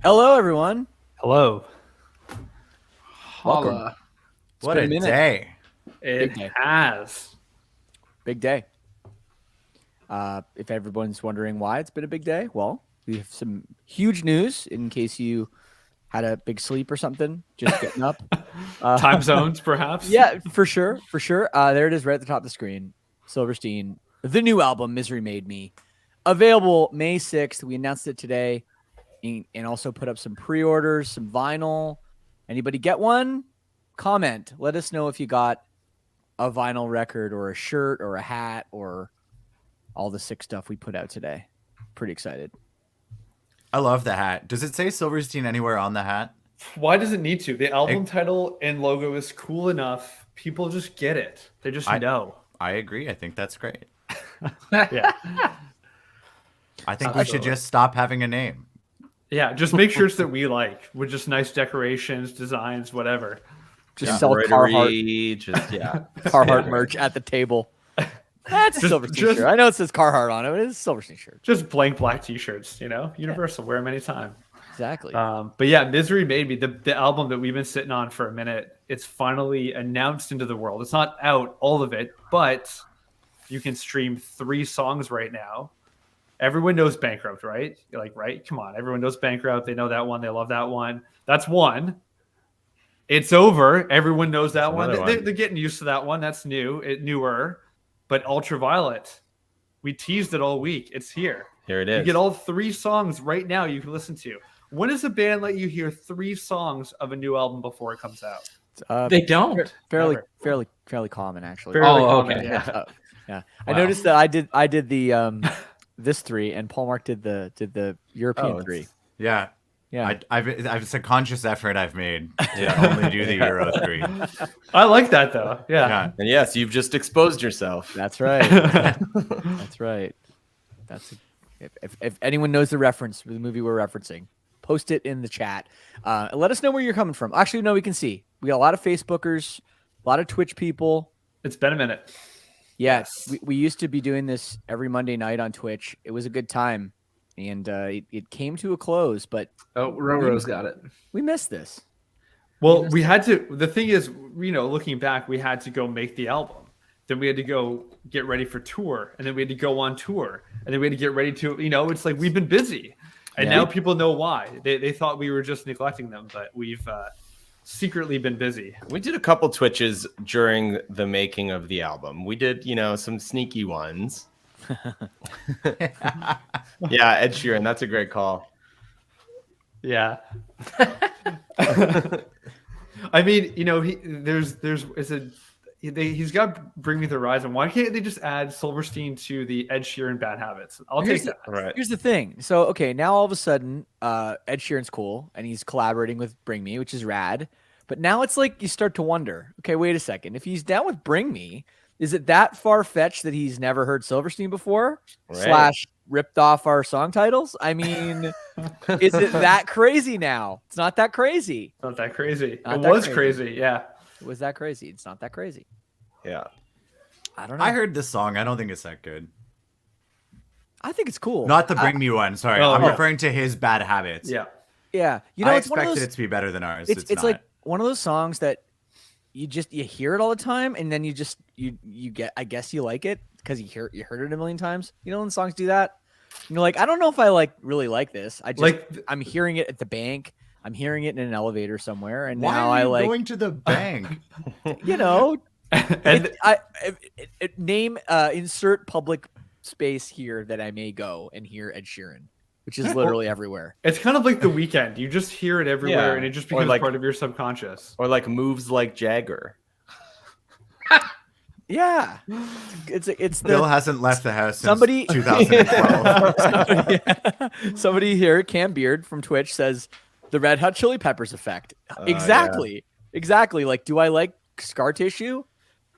Hello, everyone. Hello. Welcome. Holla. What been a a minute. day. It Big day. has. Big day. If everyone's wondering why it's been a big day, well, we have some huge news in case you had a big sleep or something, just getting up. Time zones, perhaps? Yeah, for sure. For sure. There it is right at the top of the screen. Silverstein, the new album, Misery Made Me. Available May 6th. We announced it today and also put up some pre-orders, some vinyl. Anybody get one? Comment. Let us know if you got a vinyl record or a shirt or a hat or all the sick stuff we put out today. Pretty excited. I love the hat. Does it say Silverstein anywhere on the hat? Why does it need to? The album title and logo is cool enough. People just get it. They just know. I agree. I think that's great. Yeah. I think we should just stop having a name. Yeah. Just make shirts that we like with just nice decorations, designs, whatever. Just sell Carhartt, Carhartt Yeah. merch at the table. That's a Just- Silverstein just- shirt. I know it says Carhartt on it, but it's a Silverstein shirt. Just blank black t-shirts, Universal, wear them anytime. Exactly. But yeah, Misery Made Me, the album that we've been sitting on for a minute, it's finally announced into the world. It's not out, all of it, but you can stream 3 songs right now. Everyone knows Bankrupt, right? You're like, right? Come on. Everyone knows Bankrupt. They know that one. They love that one. That's one. It's Over. Everyone knows that one. They're getting used to that one. That's newer. But Ultraviolet, we teased it all week. It's here. Here it is. You get all 3 songs right now you can listen to. When does a band let you hear 3 songs of a new album before it comes out? They don't. fairly common actually. Fairly Oh, common, okay. yeah. Yeah. I Wow. noticed that I did the this 3 and Paul Mark did the European 3. Yeah. Yeah. It's a conscious effort I've made to only do the Euro 3. I like that though. Yeah. Yeah. And yes, you've just exposed yourself. That's right. That's right. If anyone knows the reference for the movie we're referencing, post it in the chat. Let us know where you're coming from. Actually, no, we can see. We got a lot of Facebookers, a lot of Twitch people. It's been a minute. Yes, we used to be doing this every Monday night on Twitch. It was a good time, and it came to a close. But Oh, Roro's got it. we missed this. Well, we had to. The thing is, looking back, we had to go make the album. Then we had to go get ready for tour, and then we had to go on tour, and then we had to get ready to. It's like we've been busy, and Yeah. now people know why. They thought we were just neglecting them, but we've secretly been busy. We did a couple Twitches during the making of the album. We did, some sneaky ones. Yeah, Ed Sheeran, that's a great call. Yeah. I mean, he's got Bring Me the Horizon. Why can't they just add Silverstein to the Ed Sheeran Bad Habits? I'll Here's take that. Right. Here's the thing. So, okay, now all of a sudden, Ed Sheeran's cool, and he's collaborating with Bring Me, which is rad. But now it's like you start to wonder, okay, wait a second. If he's down with Bring Me, is it that far-fetched that he's never heard Silverstein before? Right. / ripped off our song titles? I mean, is it that crazy now? It's not that crazy. Not that crazy. Not It that was crazy. crazy. Yeah. It was that crazy. It's not that crazy. Yeah. I don't know. I heard this song. I don't think it's that good. I think it's cool. Not the Bring Me one. Sorry. Oh, I'm yeah. referring to his Bad Habits. Yeah. Yeah. I it's one of expected those, it to be better than ours. it's not. like one of those songs that you hear it all the time, and then you get, I guess you like it because you heard it a million times. When songs do that, you're like, I don't know if I really like this. I just I'm hearing it at the bank. I'm hearing it in an elevator somewhere, and Why now are I you like going to the bank? And name insert public space here that I may go and hear Ed Sheeran, which is literally everywhere. it's kind of like The Weeknd. You just hear it everywhere, Yeah. and it just Or becomes like- part of your subconscious. Or like moves like Jagger. Yeah, it's Bill the hasn't left the house since Somebody- 2012. somebody here, Cam Beard from Twitch says the Red Hot Chili Peppers effect. Exactly. Like, do I like Scar Tissue?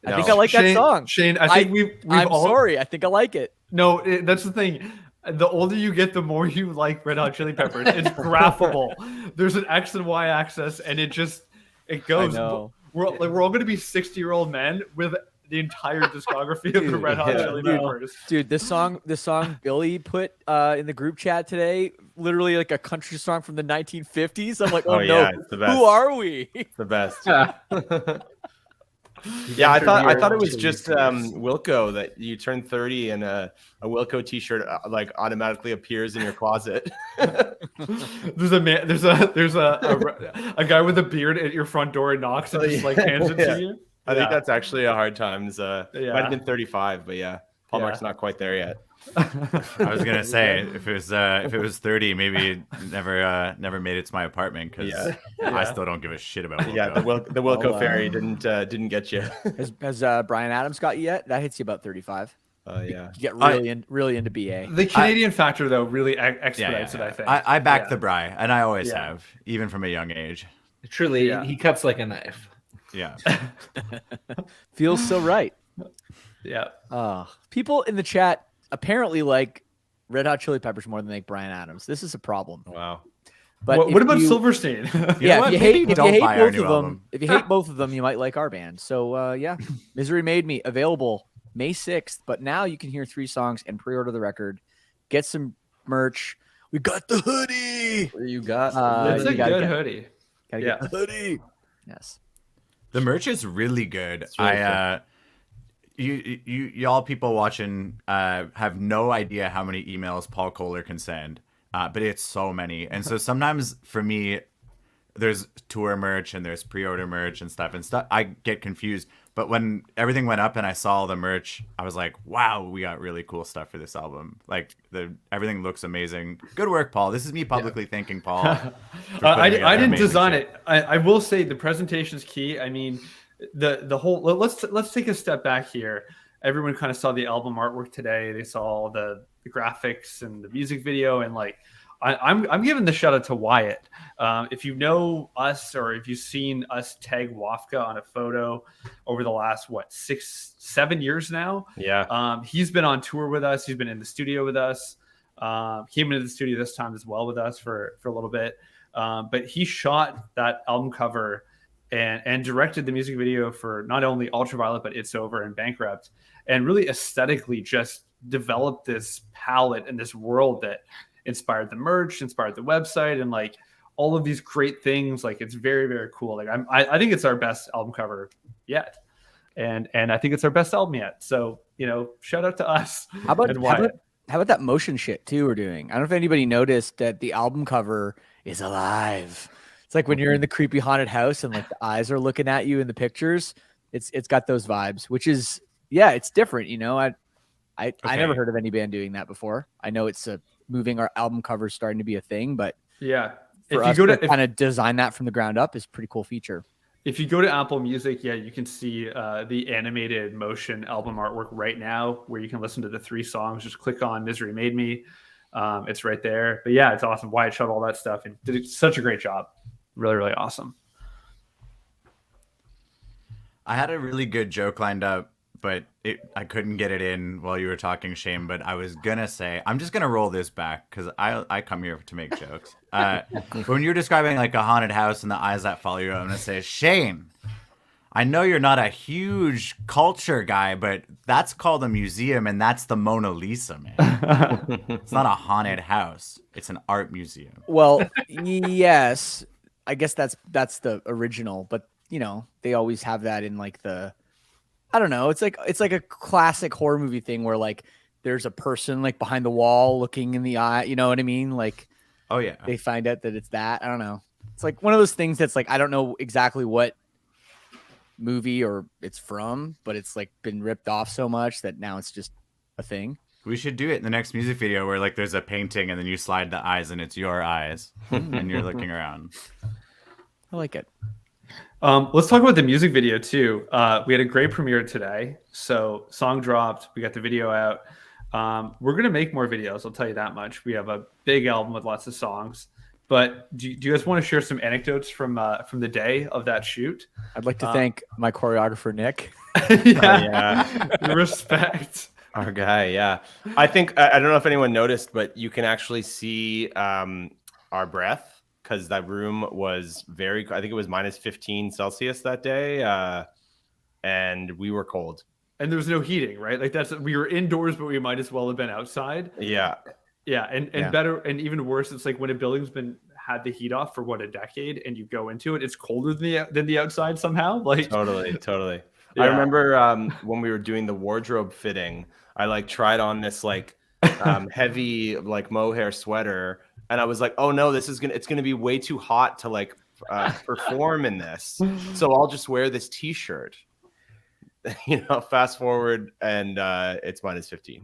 I think I No. like that song. Shane, I think we've I'm all. sorry. I think I like it. No, that's the thing. The older you get, the more you like Red Hot Chili Peppers. It's graphable. There's an X and Y axis, and it goes. know. We're all going to be 60-year-old men with the entire discography of the Red Hot Chili Peppers. Dude, the song Billy put in the group chat today, literally like a country song from the 1950s. I'm like, oh, no, yeah, it's the best. who are we? It's the best. Yeah, I thought it was just Wilco that you turn 30 and a Wilco T-shirt like automatically appears in your closet. There's a guy with a beard at your front door and knocks and just like hands it to you. I think that's actually a hard times. Might have been 35, but yeah, Paul Mark's not quite there yet. I was gonna say if it was 30, maybe it never made it to my apartment because I still don't give a shit about Wilco. Yeah, the Wilco fairy didn't get you. Has Brian Adams got you yet? That hits you about 35. Yeah, You get really into BA. The Canadian factor though really expedites it. I think I back the Bri, and I always have, even from a young age. Truly, he cuts like a knife. Yeah, Feels so right. Yeah. People in the chat apparently like Red Hot Chili Peppers more than like Brian Adams. This is a problem. Wow. But what about Silverstein? Yeah, if you hate both of them, album. if you hate both of them, you might like our band. So Misery Made Me available May 6th. But now you can hear 3 songs and pre-order the record. Get some merch. We got the hoodie. You got It's a good hoodie. Gotta get the hoodie. Yes. The merch is really good. Really Y'all people watching have no idea how many emails Paul Kohler can send, but it's so many. And so sometimes for me, there's tour merch and there's pre-order merch and stuff. I get confused. But when everything went up and I saw the merch, I was like, wow, we got really cool stuff for this album. Like everything looks amazing. Good work, Paul. This is me publicly thanking Paul. I didn't design it. I will say the presentation's key. I mean, the whole let's take a step back here. Everyone kind of saw the album artwork today. They saw the graphics and the music video, and like I'm giving the shout out to Wyatt. If you know us or if you've seen us tag Wafka on a photo over the last 6-7 years now, he's been on tour with us. He's been in the studio with us. Came into the studio this time as well with us for a little bit. But he shot that album cover and directed the music video for not only Ultraviolet, but It's Over and Bankrupt, and really aesthetically just developed this palette and this world that inspired the merch, inspired the website, and like all of these great things. Like it's very, very cool. Like I think it's our best album cover yet. And I think it's our best album yet. So, shout out to us. How about that motion shit too we're doing? I don't know if anybody noticed that the album cover is alive. It's like when you're in the creepy haunted house and like the eyes are looking at you in the pictures. It's got those vibes, which is it's different. I never heard of any band doing that before. I know it's moving our album covers starting to be a thing, but for us to kind of design that from the ground up is a pretty cool feature. If you go to Apple Music, you can see the animated motion album artwork right now, where you can listen to the 3 songs. Just click on Misery Made Me. It's right there. But it's awesome. Wyatt shot all that stuff and did such a great job. Really, really awesome. I had a really good joke lined up, but I couldn't get it in while you were talking, Shane. But I was gonna say, I'm just gonna roll this back because I come here to make jokes. When you're describing like a haunted house and the eyes that follow you, I'm gonna say, Shane, I know you're not a huge culture guy, but that's called a museum, and that's the Mona Lisa, man. It's not a haunted house; it's an art museum. Well, yes, I guess that's the original, but they always have that in like I don't know. It's like a classic horror movie thing where like there's a person like behind the wall looking in the eye. You know what I mean? Like, oh yeah, they find out that it's that. I don't know. It's like one of those things that's like I don't know exactly what movie or it's from, but it's like been ripped off so much that now it's just a thing. We should do it in the next music video where like there's a painting and then you slide the eyes and it's your eyes and you're looking around. I like it. Let's talk about the music video too. We had a great premiere today. So song dropped. We got the video out. We're going to make more videos. I'll tell you that much. We have a big album with lots of songs. But do you guys want to share some anecdotes from the day of that shoot? I'd like to thank my choreographer, Nick. Respect. Our guy, yeah. I think, I don't know if anyone noticed, but you can actually see our breath because that room was I think it was -15 Celsius that day. And we were cold. and there was no heating, right? Like we were indoors, but we might as well have been outside. Yeah. Yeah, and better and even worse, it's like when a building's had the heat off for what, a decade, and you go into it, it's colder than the outside somehow. Like Totally. Yeah. I remember when we were doing the wardrobe fitting, I like tried on this like heavy like mohair sweater, and I was like, oh no, it's gonna be way too hot to like perform in this, so I'll just wear this t-shirt. Fast forward, and it's -15.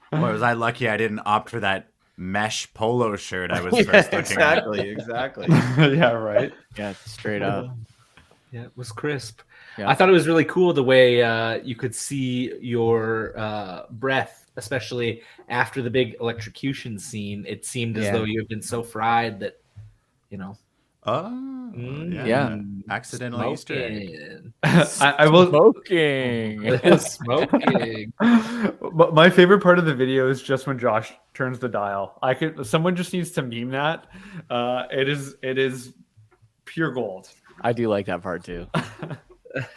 Boy, was I lucky I didn't opt for that mesh polo shirt I was first looking at. Exactly. Yeah, right. Yeah, straight up. Yeah, it was crisp. Yeah. I thought it was really cool the way you could see your breath, especially after the big electrocution scene. It seemed as though you had been so fried that, Oh, yeah. Accidental Easter egg. I will Smoking. Smoking. But my favorite part of the video is just when Josh turns the dial. Someone just needs to meme that. It is pure gold. I do like that part too.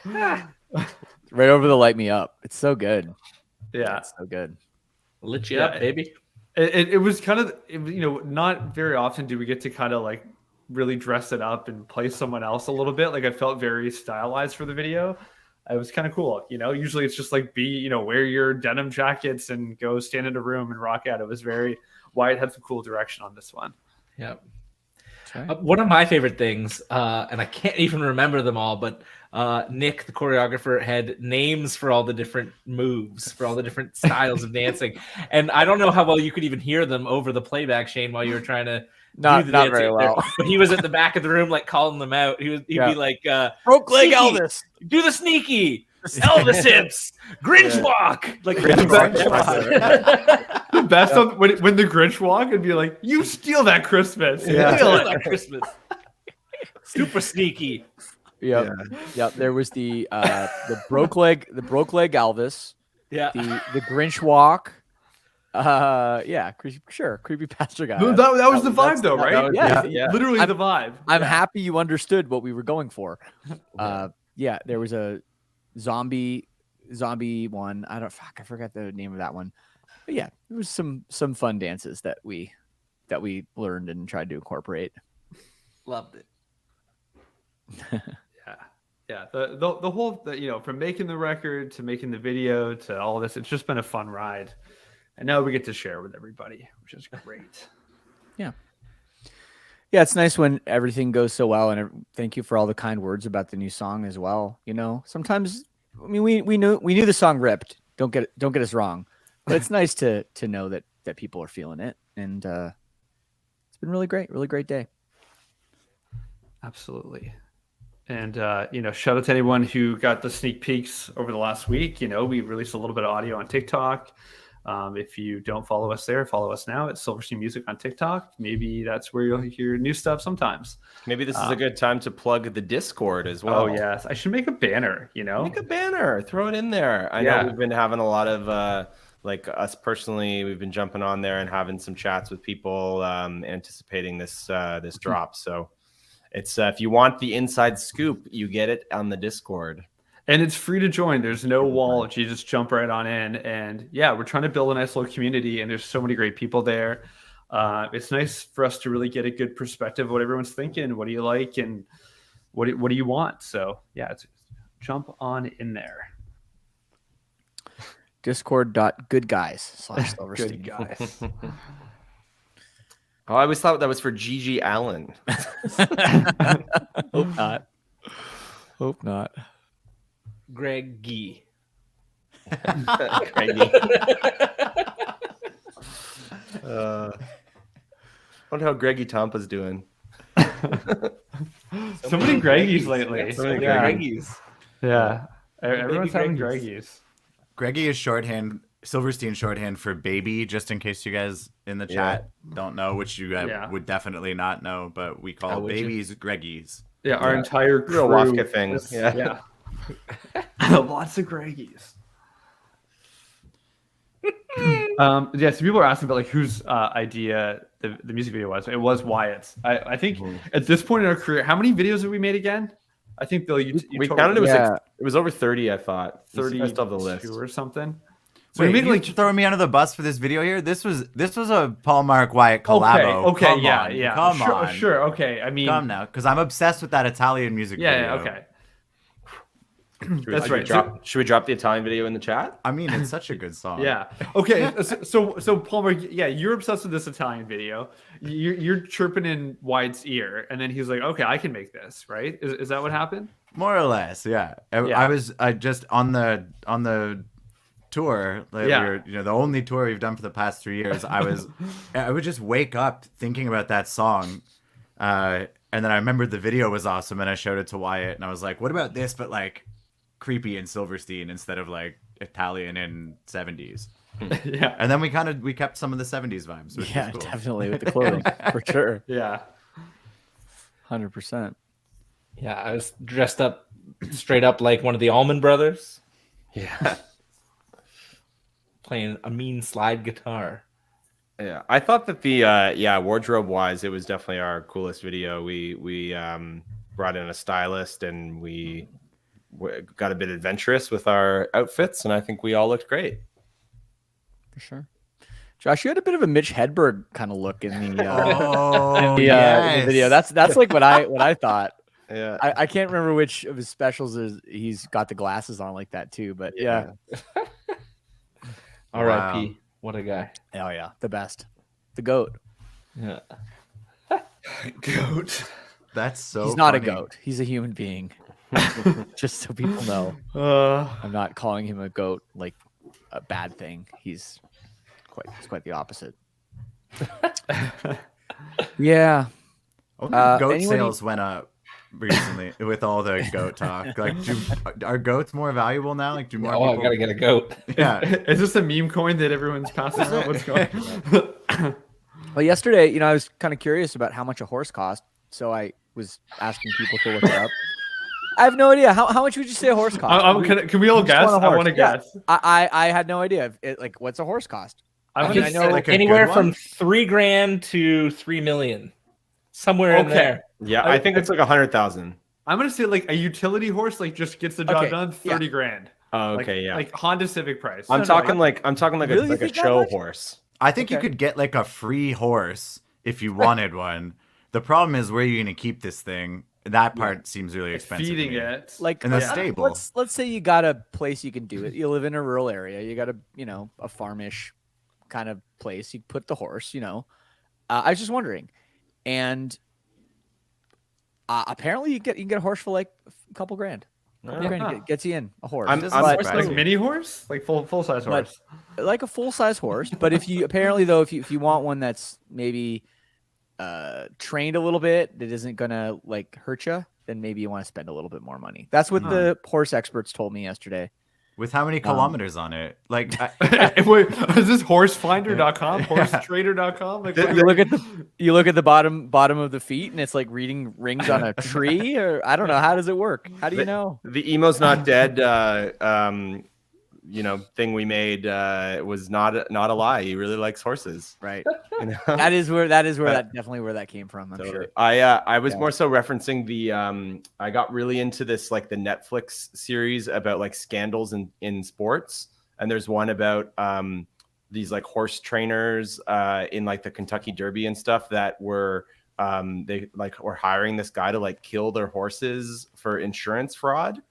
Right over the light me up. It's so good. Yeah, It's so good. Lit you up, baby. It was kind of, not very often do we get to kind of like really dress it up and play someone else a little bit. Like I felt very stylized for the video. It was kind of cool. Usually it's just like wear your denim jackets and go stand in a room and rock out. It was Wyatt had some cool direction on this one. Yep. Right. One of my favorite things, and I can't even remember them all, but Nick, the choreographer, had names for all the different moves, for all the different styles of dancing. And I don't know how well you could even hear them over the playback, Shane, while you were trying to Not do the very dancing well. there. But he was at the back of the room, like calling them out. He'd be like, Broke leg Sneaky. Elvis. do the sneaky, Elvis hips, Grinch walk. Like The best of when the Grinch walk and be like, "You steal that Christmas." Yeah. Steal it at Christmas. Super sneaky. Yep. There was the broke leg Elvis. Yeah. The Grinch walk. Creepy pastor guy. No, that was the vibe, though, right? Literally the vibe. I'm happy you understood what we were going for. There was a zombie one. I forgot the name of that one. But yeah, there was some fun dances that we learned and tried to incorporate. Loved it. Yeah. The whole from making the record to making the video to all this, it's just been a fun ride. And now we get to share with everybody, which is great. Yeah, it's nice when everything goes so well, and thank you for all the kind words about the new song as well. Sometimes, we knew the song ripped. Don't get us wrong, but it's nice to know that people are feeling it, and it's been really great day. Absolutely. And shout out to anyone who got the sneak peeks over the last week. We released a little bit of audio on TikTok. If you don't follow us there, follow us now at Silverstein Music on TikTok. Maybe that's where you'll hear new stuff sometimes. Maybe this is a good time to plug the Discord as well. Oh, yes. I should make a banner, Make a banner. Throw it in there. I know we've been having a lot of, like us personally, we've been jumping on there and having some chats with people anticipating this drop. So it's if you want the inside scoop, you get it on the Discord. And it's free to join. There's no wall. You just jump right on in. And we're trying to build a nice little community. And there's so many great people there. It's nice for us to really get a good perspective of what everyone's thinking. What do you like? And what do you want? So, jump on in there. Discord.goodguys/Silverstein. Good guys. Oh, I always thought that was for Gigi Allen. Hope not. Greg Gee. Greggy. Wonder how Greggy Tampa's doing. So many Greggies lately. So many Greggies. Yeah. Everyone's having Greggies. Greggies. Greggy is shorthand, Silverstein shorthand for baby, just in case you guys in the chat don't know, which you would definitely not know, but we call babies Greggies. Yeah, our entire crew. Real Wafka thing. Yeah. Lots of Greggies. So people are asking about like whose idea the music video was. It was Wyatt's. I think at this point in our career, how many videos have we made again? I think Bill, you We totally counted it was Yeah. like, it was over 30, I thought. 30 I still have the list. or something. So we Wait, made you like throwing me under the bus for this video here? This was a Paul Mark Wyatt collabo. Okay, Come yeah, on, yeah. come sure, on, sure. Okay, I mean, come now, because I'm obsessed with that Italian music yeah, video. yeah, okay. That's right. Should we drop the Italian video in the chat? I mean, it's such a good song. Yeah. Okay. So Palmer, yeah, you're obsessed with this Italian video. You're chirping in White's ear, and then he's like, "Okay, I can make this." Right? Is that what happened? More or less, yeah. Yeah. I just on the tour, like Yeah. we were, the only tour we've done for the past 3 years. I would just wake up thinking about that song, and then I remembered the video was awesome, and I showed it to Wyatt, and I was like, "What about this?" But like creepy in Silverstein instead of like Italian in 70s. Yeah. And then we kept some of the 70s vibes. Which Yeah, was cool. definitely with the clothing for sure. Yeah. 100%. Yeah, I was dressed up straight up like one of the Allman Brothers, Yeah. playing a mean slide guitar. Yeah, I thought that the wardrobe wise, it was definitely our coolest video. We brought in a stylist and we got a bit adventurous with our outfits, and I think we all looked great. For sure. Josh, you had a bit of a Mitch Hedberg kind of look in the, in Oh, the yes. video. That's like what I thought. Yeah, I can't remember which of his specials is he's got the glasses on like that too, but yeah. R.I.P. What a guy. Oh yeah, the best. The GOAT. Yeah. Goat. That's so He's not funny. a goat. He's a human being. Just so people know. I'm not calling him a goat like a bad thing. He's quite the opposite. Yeah. Only goat anyone- sales went up recently with all the goat talk. Like, are goats more valuable now? Like, do more Oh, I people? gotta get a goat. Yeah. Is this a meme coin that everyone's passing out? What's going on? Well, yesterday, I was kind of curious about how much a horse cost, so I was asking people to look it up. I have no idea. How much would you say a horse cost? Can we all just guess? want a I horse. want to Yeah. guess. I had no idea. Like, what's a horse cost? I I want can to know, say like a anywhere good from one? $3,000 to $3 million, somewhere in Okay. there. yeah. I think it's like 100,000. I'm gonna say like a utility horse, like just gets the job Okay, done, yeah. 30 grand. Oh, Like, okay, yeah. Like Honda Civic price. I'm no, talking I- like Really? You a think that show much? horse. I think you Okay. could get like a free horse if you wanted one. The problem is where you're going to keep this thing. That part seems really expensive. to feeding me. it. Like In the Yeah. stable. Let's say you got a place you can do it. You live in a rural area. You got a a farmish kind of place. You put the horse. I was just wondering, and apparently you can get a horse for like a couple grand. Couple grand gets you in a horse. I'm But- surprised. Like mini horse, like full size But- horse. like a full size horse. But if you apparently though, if you want one that's maybe trained a little bit, that isn't gonna like hurt you, then maybe you want to spend a little bit more money. That's what the horse experts told me yesterday. With how many kilometers on it? Like, I, Wait, is this horsefinder.com? Horsetrader.com? Like, what- You look at the bottom of the feet, and it's like reading rings on a tree, or I don't know. How does it work? How do you know? The emo's not dead. Thing we made was not a lie. He really likes horses. Right. You know? That is where that definitely where that came from. I'm Totally. sure. I was Yeah. more so referencing the I got really into this like the Netflix series about like scandals in sports, and there's one about these like horse trainers in like the Kentucky Derby and stuff that were they like were hiring this guy to like kill their horses for insurance fraud.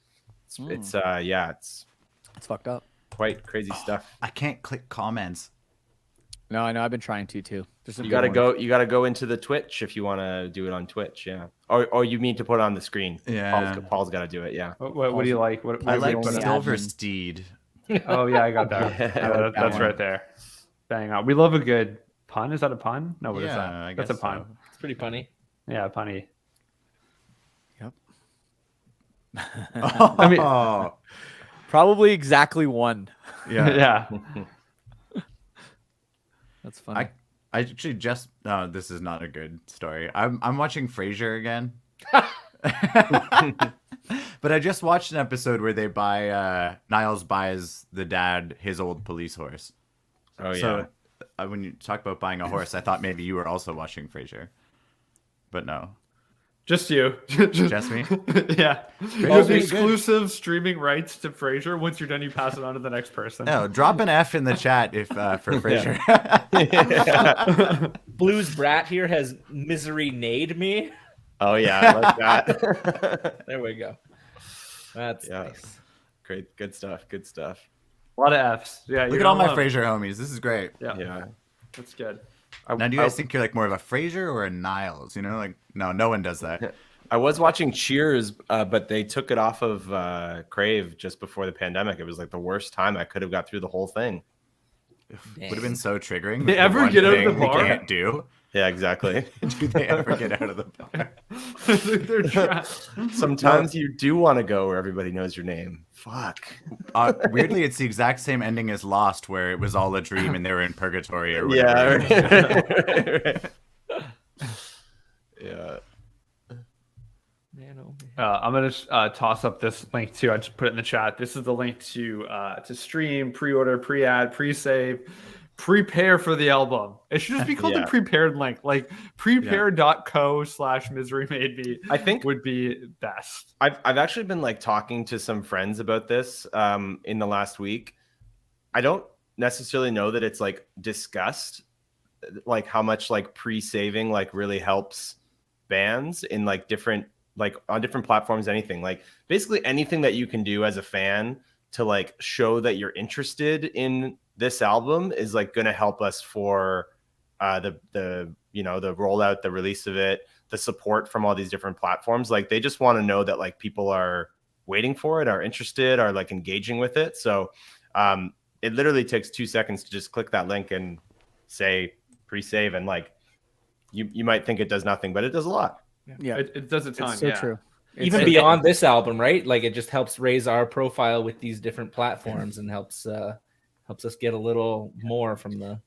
It's fucked up. Quite crazy stuff. I can't click comments. No, I know. I've been trying to too. There's some You good gotta ones. go. You gotta go into the Twitch if you want to do it on Twitch. Yeah. Or you mean to put it on the screen? Yeah. Paul's got to do it. Yeah. what do you like? What I do you like put the up? Silver admin. Steed. Oh yeah, I got that. Yeah, Yeah, that's one. right there. Bang on. We love a good pun. Is that a pun? No, what is Yeah, that? I That's a guess pun. so. It's pretty funny. Yeah, punny. I mean- Probably exactly one. yeah. Yeah. That's funny. I actually just no, this is not a good story. I'm watching Frasier again. But I just watched an episode where they buy Niles buys the dad his old police horse. Oh yeah. So when you talk about buying a horse, I thought maybe you were also watching Frasier. But no. Just you. Just me? Yeah. You Oh, have good. exclusive streaming rights to Frasier. Once you're done, you pass it on to the next person. No, drop an F in the chat if for Frasier. Blues Brat here has misery nade me. Oh yeah, I like that. There we go. That's Yeah. nice. Great, good stuff. Good stuff. A lot of Fs. Yeah. Look you're at all not my alone. Frasier homies. This is great. Yeah. Yeah. That's good. Now, do you guys think you're like more of a Frasier or a Niles? You know, like no one does that. I was watching Cheers, but they took it off of Crave just before the pandemic. It was like the worst time I could have got through the whole thing. Would have been so triggering. They The ever one get out of thing the we bar? can't do. Yeah, exactly. Do they ever get out of the bar? They're trapped. Sometimes you do want to go where everybody knows your name. Fuck. Weirdly, it's the exact same ending as Lost, where it was all a dream and they were in purgatory or whatever. Yeah. Yeah. Man, oh, man. I'm gonna toss up this link too. I just put it in the chat. This is the link to stream, pre-order, pre-ad, pre-save, prepare for the album. It should just be called Yeah. the prepared link. Like prepare.co/misery made me. I think would be best. I've actually been like talking to some friends about this in the last week. I don't necessarily know that it's like discussed like how much like pre-saving like really helps bands in like different like on different platforms, anything like basically anything that you can do as a fan to like show that you're interested in this album is like going to help us for the you know the rollout, the release of it, the support from all these different platforms. Like they just want to know that like people are waiting for it, are interested, are like engaging with it. So it literally takes 2 seconds to just click that link and say pre-save, and like you might think it does nothing, but it does a lot. Yeah, It does a ton. it's so yeah. true. Even beyond this album, right? Like it just helps raise our profile with these different platforms and helps us get a little more from the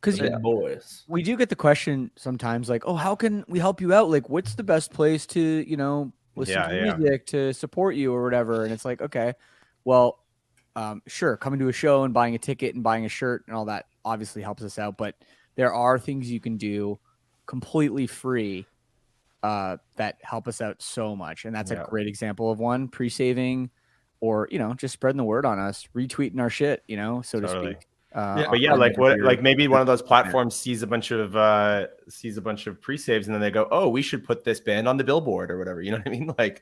big boys. We do get the question sometimes, like, "Oh, how can we help you out? Like, what's the best place to, listen to music to support you or whatever?" And it's like, okay, well, sure, coming to a show and buying a ticket and buying a shirt and all that obviously helps us out, but there are things you can do completely free that help us out so much, and that's a great example of one: pre-saving, or just spreading the word on us, retweeting our shit, so to speak. But yeah, like what, like maybe one of those platforms sees a bunch of pre-saves, and then they go, "Oh, we should put this band on the Billboard or whatever." You know what I mean? Like,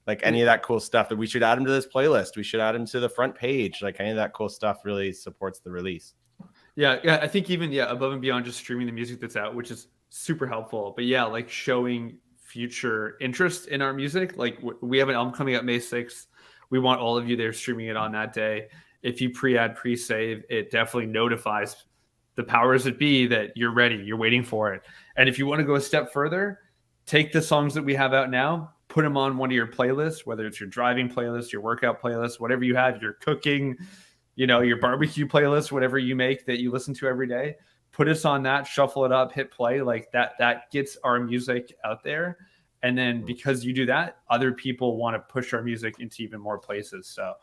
like any of that cool stuff that we should add them to this playlist. We should add them to the front page. Like any of that cool stuff really supports the release. Yeah, I think even above and beyond just streaming the music that's out, which is super helpful. But yeah, like showing future interest in our music. Like we have an album coming up May 6th. We want all of you there streaming it on that day. If you pre-add, pre-save, it definitely notifies the powers that be that you're ready, you're waiting for it. And if you want to go a step further, take the songs that we have out now, put them on one of your playlists, whether it's your driving playlist, your workout playlist, whatever you have, your cooking, your barbecue playlist, whatever you make that you listen to every day, put us on that, shuffle it up, hit play. Like that gets our music out there. And then because you do that, other people want to push our music into even more places. So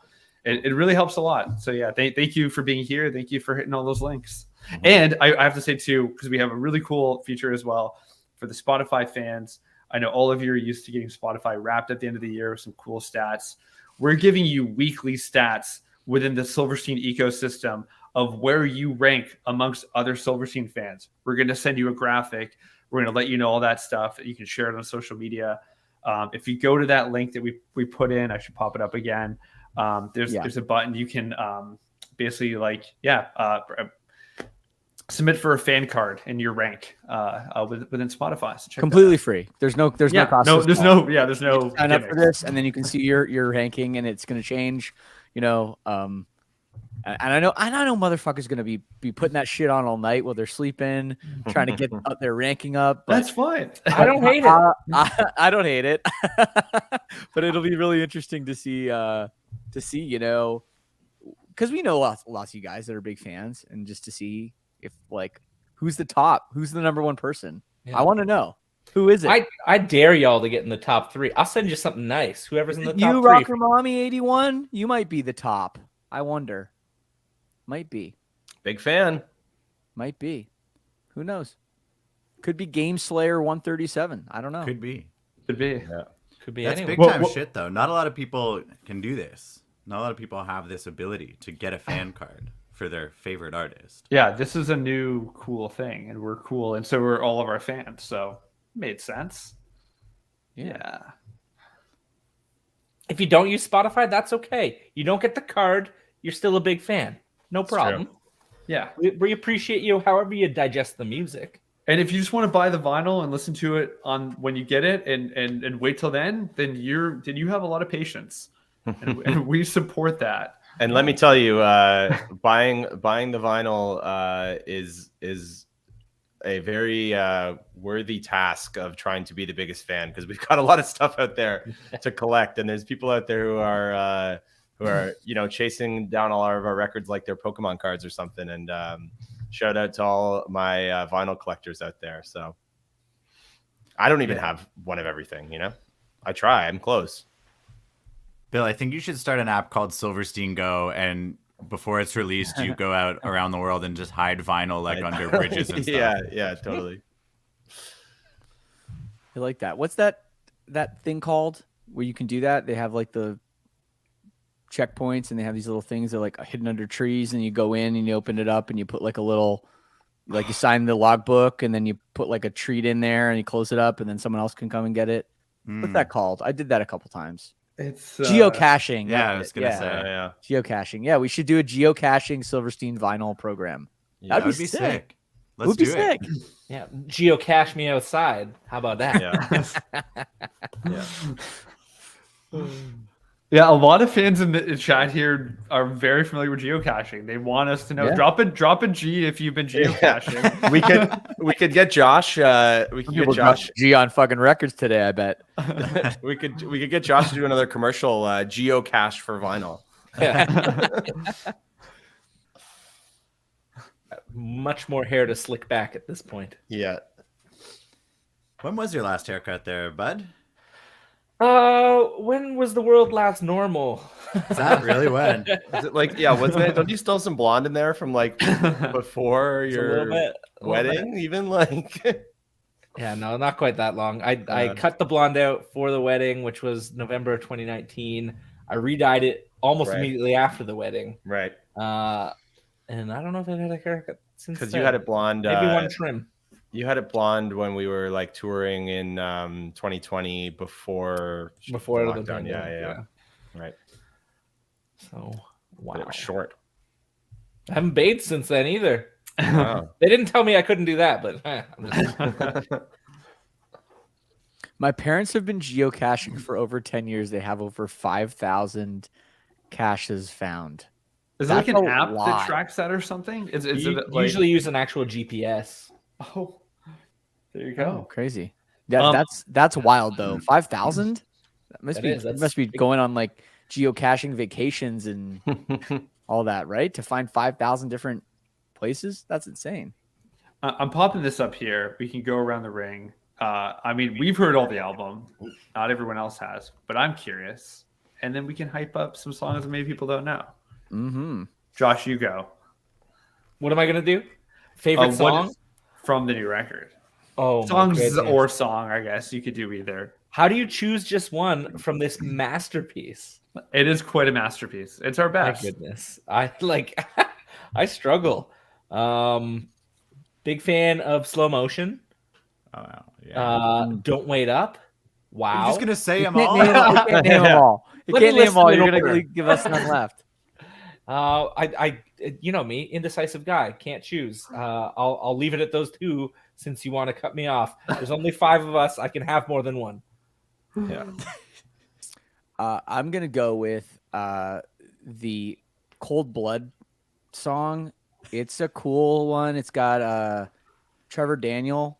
it really helps a lot. So yeah, thank you for being here. Thank you for hitting all those links. Mm-hmm. And I have to say too, because we have a really cool feature as well for the Spotify fans. I know all of you are used to getting Spotify wrapped at the end of the year with some cool stats. We're giving you weekly stats within the Silverstein ecosystem of where you rank amongst other Silverstein fans. We're going to send you a graphic. We're going to let you know all that stuff. You can share it on social media. If you go to that link that we put in, I should pop it up again. There's a button you can basically submit for a fan card in your rank within Spotify. So completely free. There's no cost. There's no sign up for this, and then you can see your ranking, and it's going to change. And I know motherfuckers going to be putting that shit on all night while they're sleeping, trying to get their ranking up. That's fine. I don't hate it. I don't hate it, but it'll be really interesting to see, because we know lots of you guys that are big fans, and just to see if like who's the top, who's the number one person. Yeah. I want to know. Who is it? I dare y'all to get in the top 3. I'll send you something nice. Whoever's in the top 3. You, Rocker Mommy 81, you might be the top. I wonder. Might be. Big fan. Might be. Who knows? Could be Game Slayer 137. I don't know. Could be. Could be. Yeah. Could be That's anyone. big time shit, though. Not a lot of people can do this. Not a lot of people have this ability to get a fan card for their favorite artist. Yeah, this is a new cool thing, and we're cool, and so we're all of our fans. So it made sense. Yeah. If you don't use Spotify, that's okay. You don't get the card, you're still a big fan. No problem. Yeah. We appreciate you however you digest the music. And if you just want to buy the vinyl and listen to it on when you get it and wait till then you have a lot of patience. And we support that. And let me tell you, buying the vinyl is a very worthy task of trying to be the biggest fan, because we've got a lot of stuff out there to collect, and there's people out there who are chasing down all of our records like they're Pokemon cards or something. And shout out to all my vinyl collectors out there. So I don't even have one of everything, I try. I'm close. Bill, I think you should start an app called Silverstein Go, and before it's released, you go out around the world and just hide vinyl like under bridges and stuff. Yeah, totally. I like that. What's that thing called where you can do that? They have like the checkpoints, and they have these little things that are like hidden under trees, and you go in and you open it up and you put like a little, like you sign the logbook, and then you put like a treat in there and you close it up, and then someone else can come and get it. What's that called? I did that a couple times. It's Geocaching. Yeah, I was gonna Yeah. say. Yeah. Geocaching. Yeah, we should do a geocaching Silverstein vinyl program. Yeah. That'd be sick. Let's Would be do sick. it. Yeah, geocache me outside. How about that? Yeah, a lot of fans in the chat here are very familiar with geocaching. They want us to know. Yeah. Drop a G if you've been geocaching. we could get Josh. We could get Josh. G on fucking records today, I bet. We could get Josh to do another commercial geocache for vinyl. Much more hair to slick back at this point. Yeah. When was your last haircut there, bud? When was the world last normal? Is that really when? Is it like, wasn't it? Don't you still have some blonde in there from like before It's a your little bit. wedding? Even like. Yeah, no, not quite that long. I cut the blonde out for the wedding, which was November of 2019. I re-dyed it almost Right. immediately after the wedding. Right. And I don't know if I've had a haircut since Because then. you had it blonde. Maybe one trim. You had it blonde when we were like touring in 2020 before Before the lockdown. pandemic, Yeah. Right. So, wow. But it was short. I haven't bathed since then either. Wow. They didn't tell me I couldn't do that, but I'm just... My parents have been geocaching for over 10 years. They have over 5,000 caches found. Is it like That's an a app lot. that tracks that or something? Is You it like, usually use an actual GPS. Oh, there you Oh, go. crazy. That's wild though. 5,000? That must That be is, you that's must be big. going on like geocaching vacations and all that, right? To find 5,000 different places? That's insane. I'm popping this up here. We can go around the ring. I mean, we've heard all the album. Not everyone else has, but I'm curious. And then we can hype up some songs that maybe people don't know. Mm-hmm. Josh, you go. What am I gonna do? Favorite What song? is from the new record? Oh, my Songs goodness. or song, I guess. You could do either. How do you choose just one from this masterpiece? It is quite a masterpiece. It's our My best. goodness, I like. I struggle. Big fan of Slow Motion. Oh, wow. Yeah. Don't Wait Up. Wow. You're just gonna say You them can't all. name them, you can't name them all. You Let me can't name them all. listen You're in gonna order. give us none left. I you know me, indecisive guy, can't choose. I'll leave it at those two since you want to cut me off. There's only 5 of us. I can have more than one. Yeah. I'm gonna go with the Cold Blood song. It's a cool one. It's got Trevor Daniel,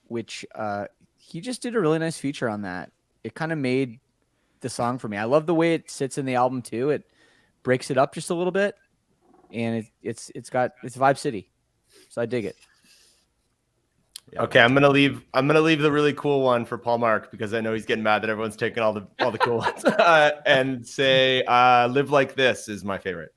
which he just did a really nice feature on that. It kind of made the song for me. I love the way it sits in the album too. It breaks it up just a little bit, and it's Vibe City, so I dig it. Okay, I'm gonna leave the really cool one for Paul Mark because I know he's getting mad that everyone's taking all the cool ones, and say "Live Like This" is my favorite.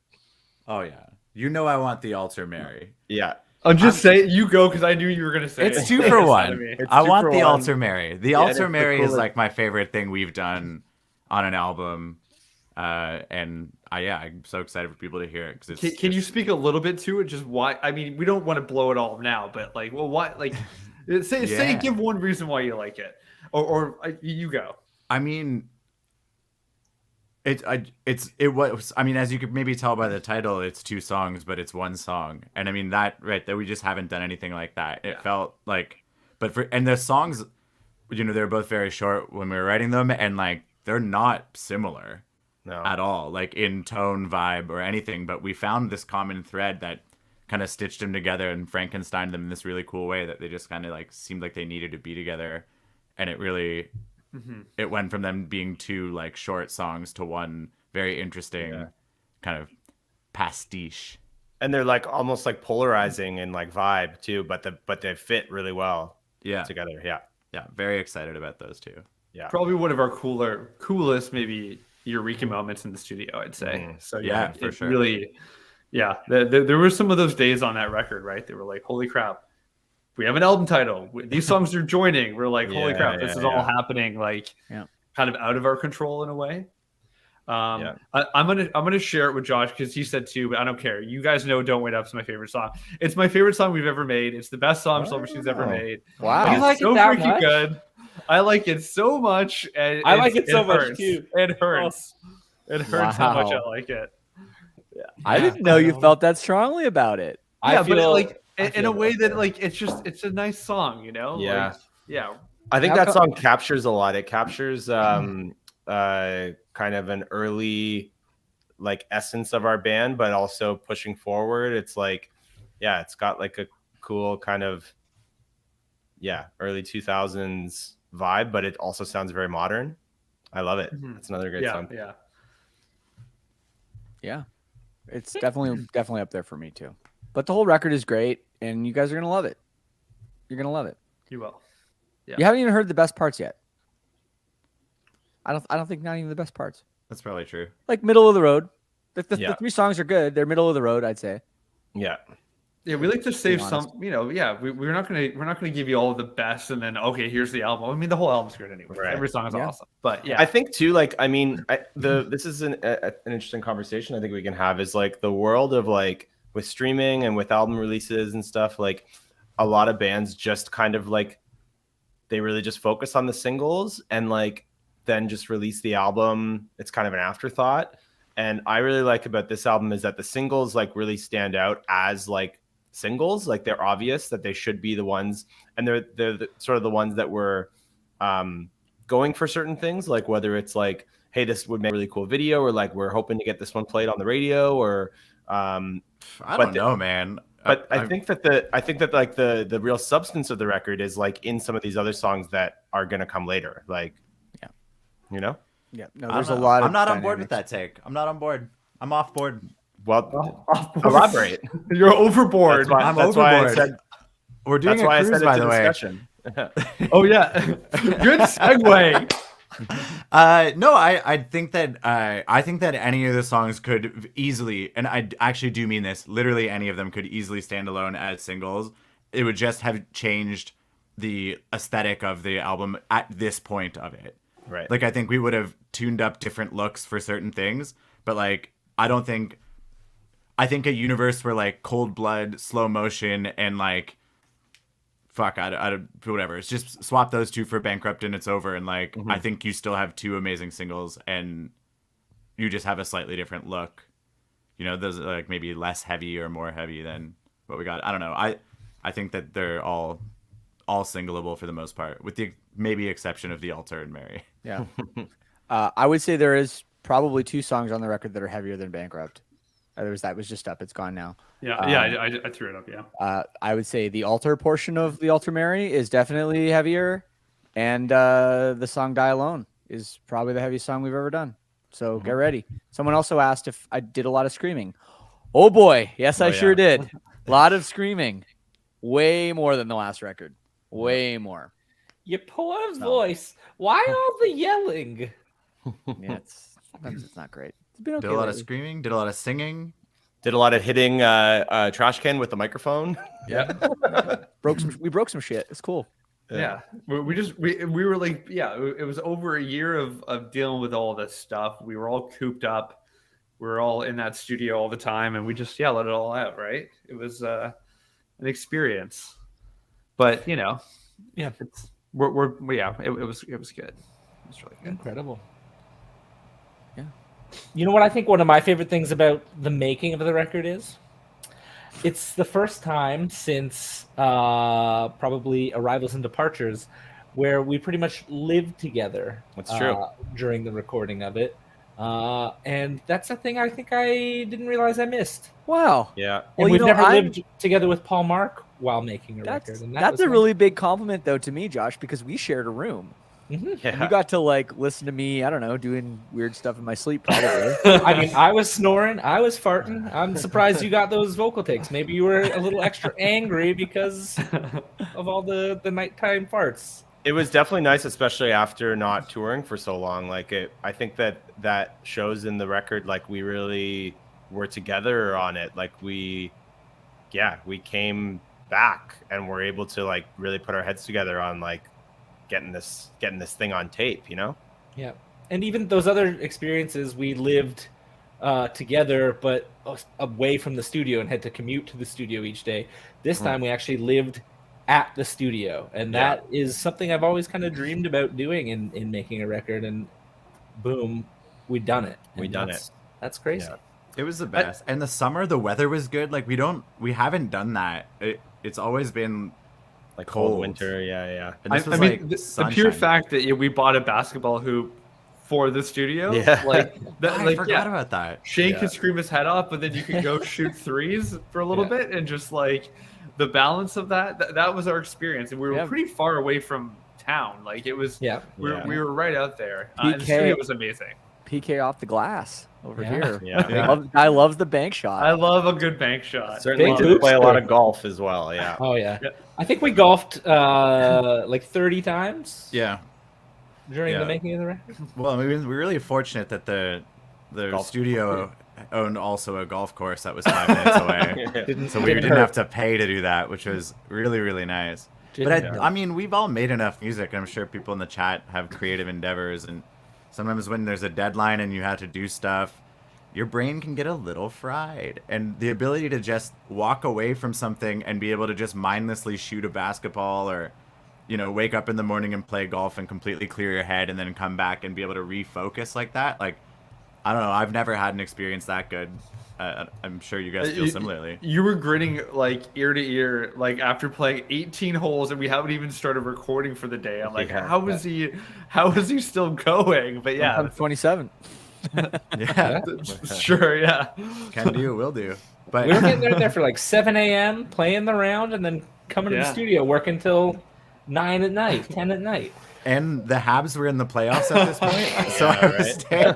Oh yeah. You know I want the altar Mary. Yeah. I'm just saying, you go because I knew you were gonna say It's it. 2 Get for this out of 1. me. It's I 2 want for the 1. Alter Mary. The Yeah, and Alter it's the Mary is coolest. like my favorite thing we've done on an album. And I'm so excited for people to hear it because it's Can you speak a little bit to it? Just why? I mean, we don't want to blow it all now, but like, well, why? Like, say Yeah. give one reason why you like it, or you go. I mean, it was. I mean, as you could maybe tell by the title, it's 2 songs, but it's 1 song. And I mean that we just haven't done anything like that. It felt like, and the songs, they're both very short when we were writing them, and like they're not similar at all, like in tone, vibe, or anything. But we found this common thread that kind of stitched them together and Frankensteined them in this really cool way that they just kind of like seemed like they needed to be together, and it really. It went from them being 2 like short songs to 1 very interesting kind of pastiche. And they're like almost like polarizing in like vibe too, but they fit really well together. Yeah, very excited about those 2. Yeah. Probably one of our coolest maybe eureka moments in the studio, I'd say. So Yeah, for sure. Really, there were some of those days on that record, right? They were like, holy crap. We have an album title. These songs are joining. We're like, holy crap, this is all happening, like, kind of out of our control in a way. I'm gonna share it with Josh because he said 2, but I don't care. You guys know "Don't Wait Up's my favorite song. It's my favorite song we've ever made. It's the best song Silverstein's ever made. Wow. It's like it so that freaking much? good. I like it so much. And I like it so much, hurts. too. It hurts. It hurts how much I Wow. like it. I didn't know you felt that strongly about it. Yeah, I feel but like I in feel a way that. that like it's a nice song, Yeah. Like, yeah. I think How that come- song captures a lot. It captures kind of an early like essence of our band, but also pushing forward. It's like, it's got like a cool kind of early 2000s vibe, but it also sounds very modern. I love it. It's another great song. Yeah. Yeah, it's definitely up there for me too. But the whole record is great, and you guys are gonna love it. You're gonna love it. You will. Yeah. You haven't even heard the best parts yet. I don't think not even the best parts. That's probably true. Like middle of the road. The Yeah. 3 songs are good. They're middle of the road, I'd say. Yeah. Yeah, we like to save honest. some, we're not gonna give you all of the best and then okay, here's the album. I mean, the whole album's good anyway. Right. Every song is Yeah. awesome. But yeah, I think too, like, I mean, this is an interesting conversation I think we can have is like the world of like with streaming and with album releases and stuff. Like a lot of bands just kind of like they really just focus on the singles and like then just release the album. It's kind of an afterthought. And I really like about this album is that the singles like really stand out as like singles, like they're obvious that they should be the ones, and they're sort of the ones that were going for certain things, like whether it's like, hey, this would make a really cool video, or like we're hoping to get this one played on the radio, or I don't know, man. But I think that like the real substance of the record is like in some of these other songs that are gonna come later, like Yeah, no, I there's a don't know. lot of I'm not on board with dynamics. that take. I'm not on board. I'm off board. Well, elaborate. you're overboard. That's why I overboard. said We're doing that's a why I cruise, said it by to the way. discussion. Oh yeah, good segue. No, I think that any of the songs could easily, and I actually do mean this, literally any of them could easily stand alone as singles. It would just have changed the aesthetic of the album at this point of it. Right. Like I think we would have tuned up different looks for certain things, but like I think a universe where like Cold Blood, Slow Motion, and like I whatever. It's just swap those 2 for Bankrupt and it's over. And like, I think you still have 2 amazing singles and you just have a slightly different look. Those are like maybe less heavy or more heavy than what we got. I don't know. I think that they're all singleable for the most part, with the maybe exception of the Alter and Mary. Yeah. I would say there is probably 2 songs on the record that are heavier than Bankrupt. That was just up. It's gone now. Yeah, I threw it up. Yeah. I would say the Alter portion of the Alter Mary is definitely heavier, and the song Die Alone is probably the heaviest song we've ever done. So get ready. Someone also asked if I did a lot of screaming. Oh boy, yes, I sure did. A lot of screaming, way more than the last record. Way more. Your poor voice. Why all the yelling? Yeah, sometimes it's not great. It's been okay. Did a lot of lately. screaming, did a lot of singing. Did a lot of hitting trash can with the microphone. Yeah. We broke some shit. It's cool. Yeah, we were like, yeah, it was over a year of dealing with all this stuff. We were all cooped up. We were all in that studio all the time, and we just let it all out. Right? It was an experience, but yeah, it's it was good. It was really good. incredible. Yeah. You know what I think one of my favorite things about the making of the record is? It's the first time since probably Arrivals and Departures where we pretty much lived together. That's true. During the recording of it. And that's a thing I think I didn't realize I missed. Wow. Yeah. And we've never lived together with Paul Mark while making a record. And that's a really big compliment, though, to me, Josh, because we shared a room. Mm-hmm. Yeah. You got to listen to me, I don't know, doing weird stuff in my sleep, probably. I mean, I was snoring, I was farting. I'm surprised you got those vocal takes. Maybe you were a little extra angry because of all the nighttime farts. It was definitely nice, especially after not touring for so long. I think that shows in the record. We really were together on it. We came back and were able to really put our heads together on getting this thing on tape. Yeah, and even those other experiences, we lived together, but away from the studio and had to commute to the studio each day. This time, we actually lived at the studio, and that is something I've always kind of dreamed about doing in making a record, and boom, we done it. That's crazy. Yeah. It was the best. And the summer, the weather was good. We haven't done that. It's always been cold winter. Yeah. And this was the pure fact that we bought a basketball hoop for the studio. Yeah. I forgot about that. Shane could scream his head off, but then you could go shoot threes for a little bit, and just the balance of that was our experience. And we were pretty far away from town. It was, we were right out there. And the studio was amazing. PK off the glass over here. Yeah. I love the bank shot. I love a good bank shot. Certainly did play a lot of golf as well. Yeah. Oh yeah. I think we golfed 30 times. Yeah. During the making of the record. Well, we were really fortunate that the studio owned also a golf course that was 5 minutes away. So we didn't have to pay to do that, which was really, really nice. But I mean, we've all made enough music, and I'm sure people in the chat have creative endeavors, and sometimes when there's a deadline and you have to do stuff, your brain can get a little fried. And the ability to just walk away from something and be able to just mindlessly shoot a basketball, or wake up in the morning and play golf and completely clear your head and then come back and be able to refocus like that. I don't know. I've never had an experience that good. I'm sure you guys feel similarly. You were grinning ear to ear, after playing 18 holes, and we haven't even started recording for the day. I'm like, how is he still going? But yeah, I'm 27. Yeah, sure, yeah. Can do, will do. But we were getting there for 7 a.m. playing the round, and then coming to the studio, working till 9 at night, 10 at night. And the Habs were in the playoffs at this point, so I was staying.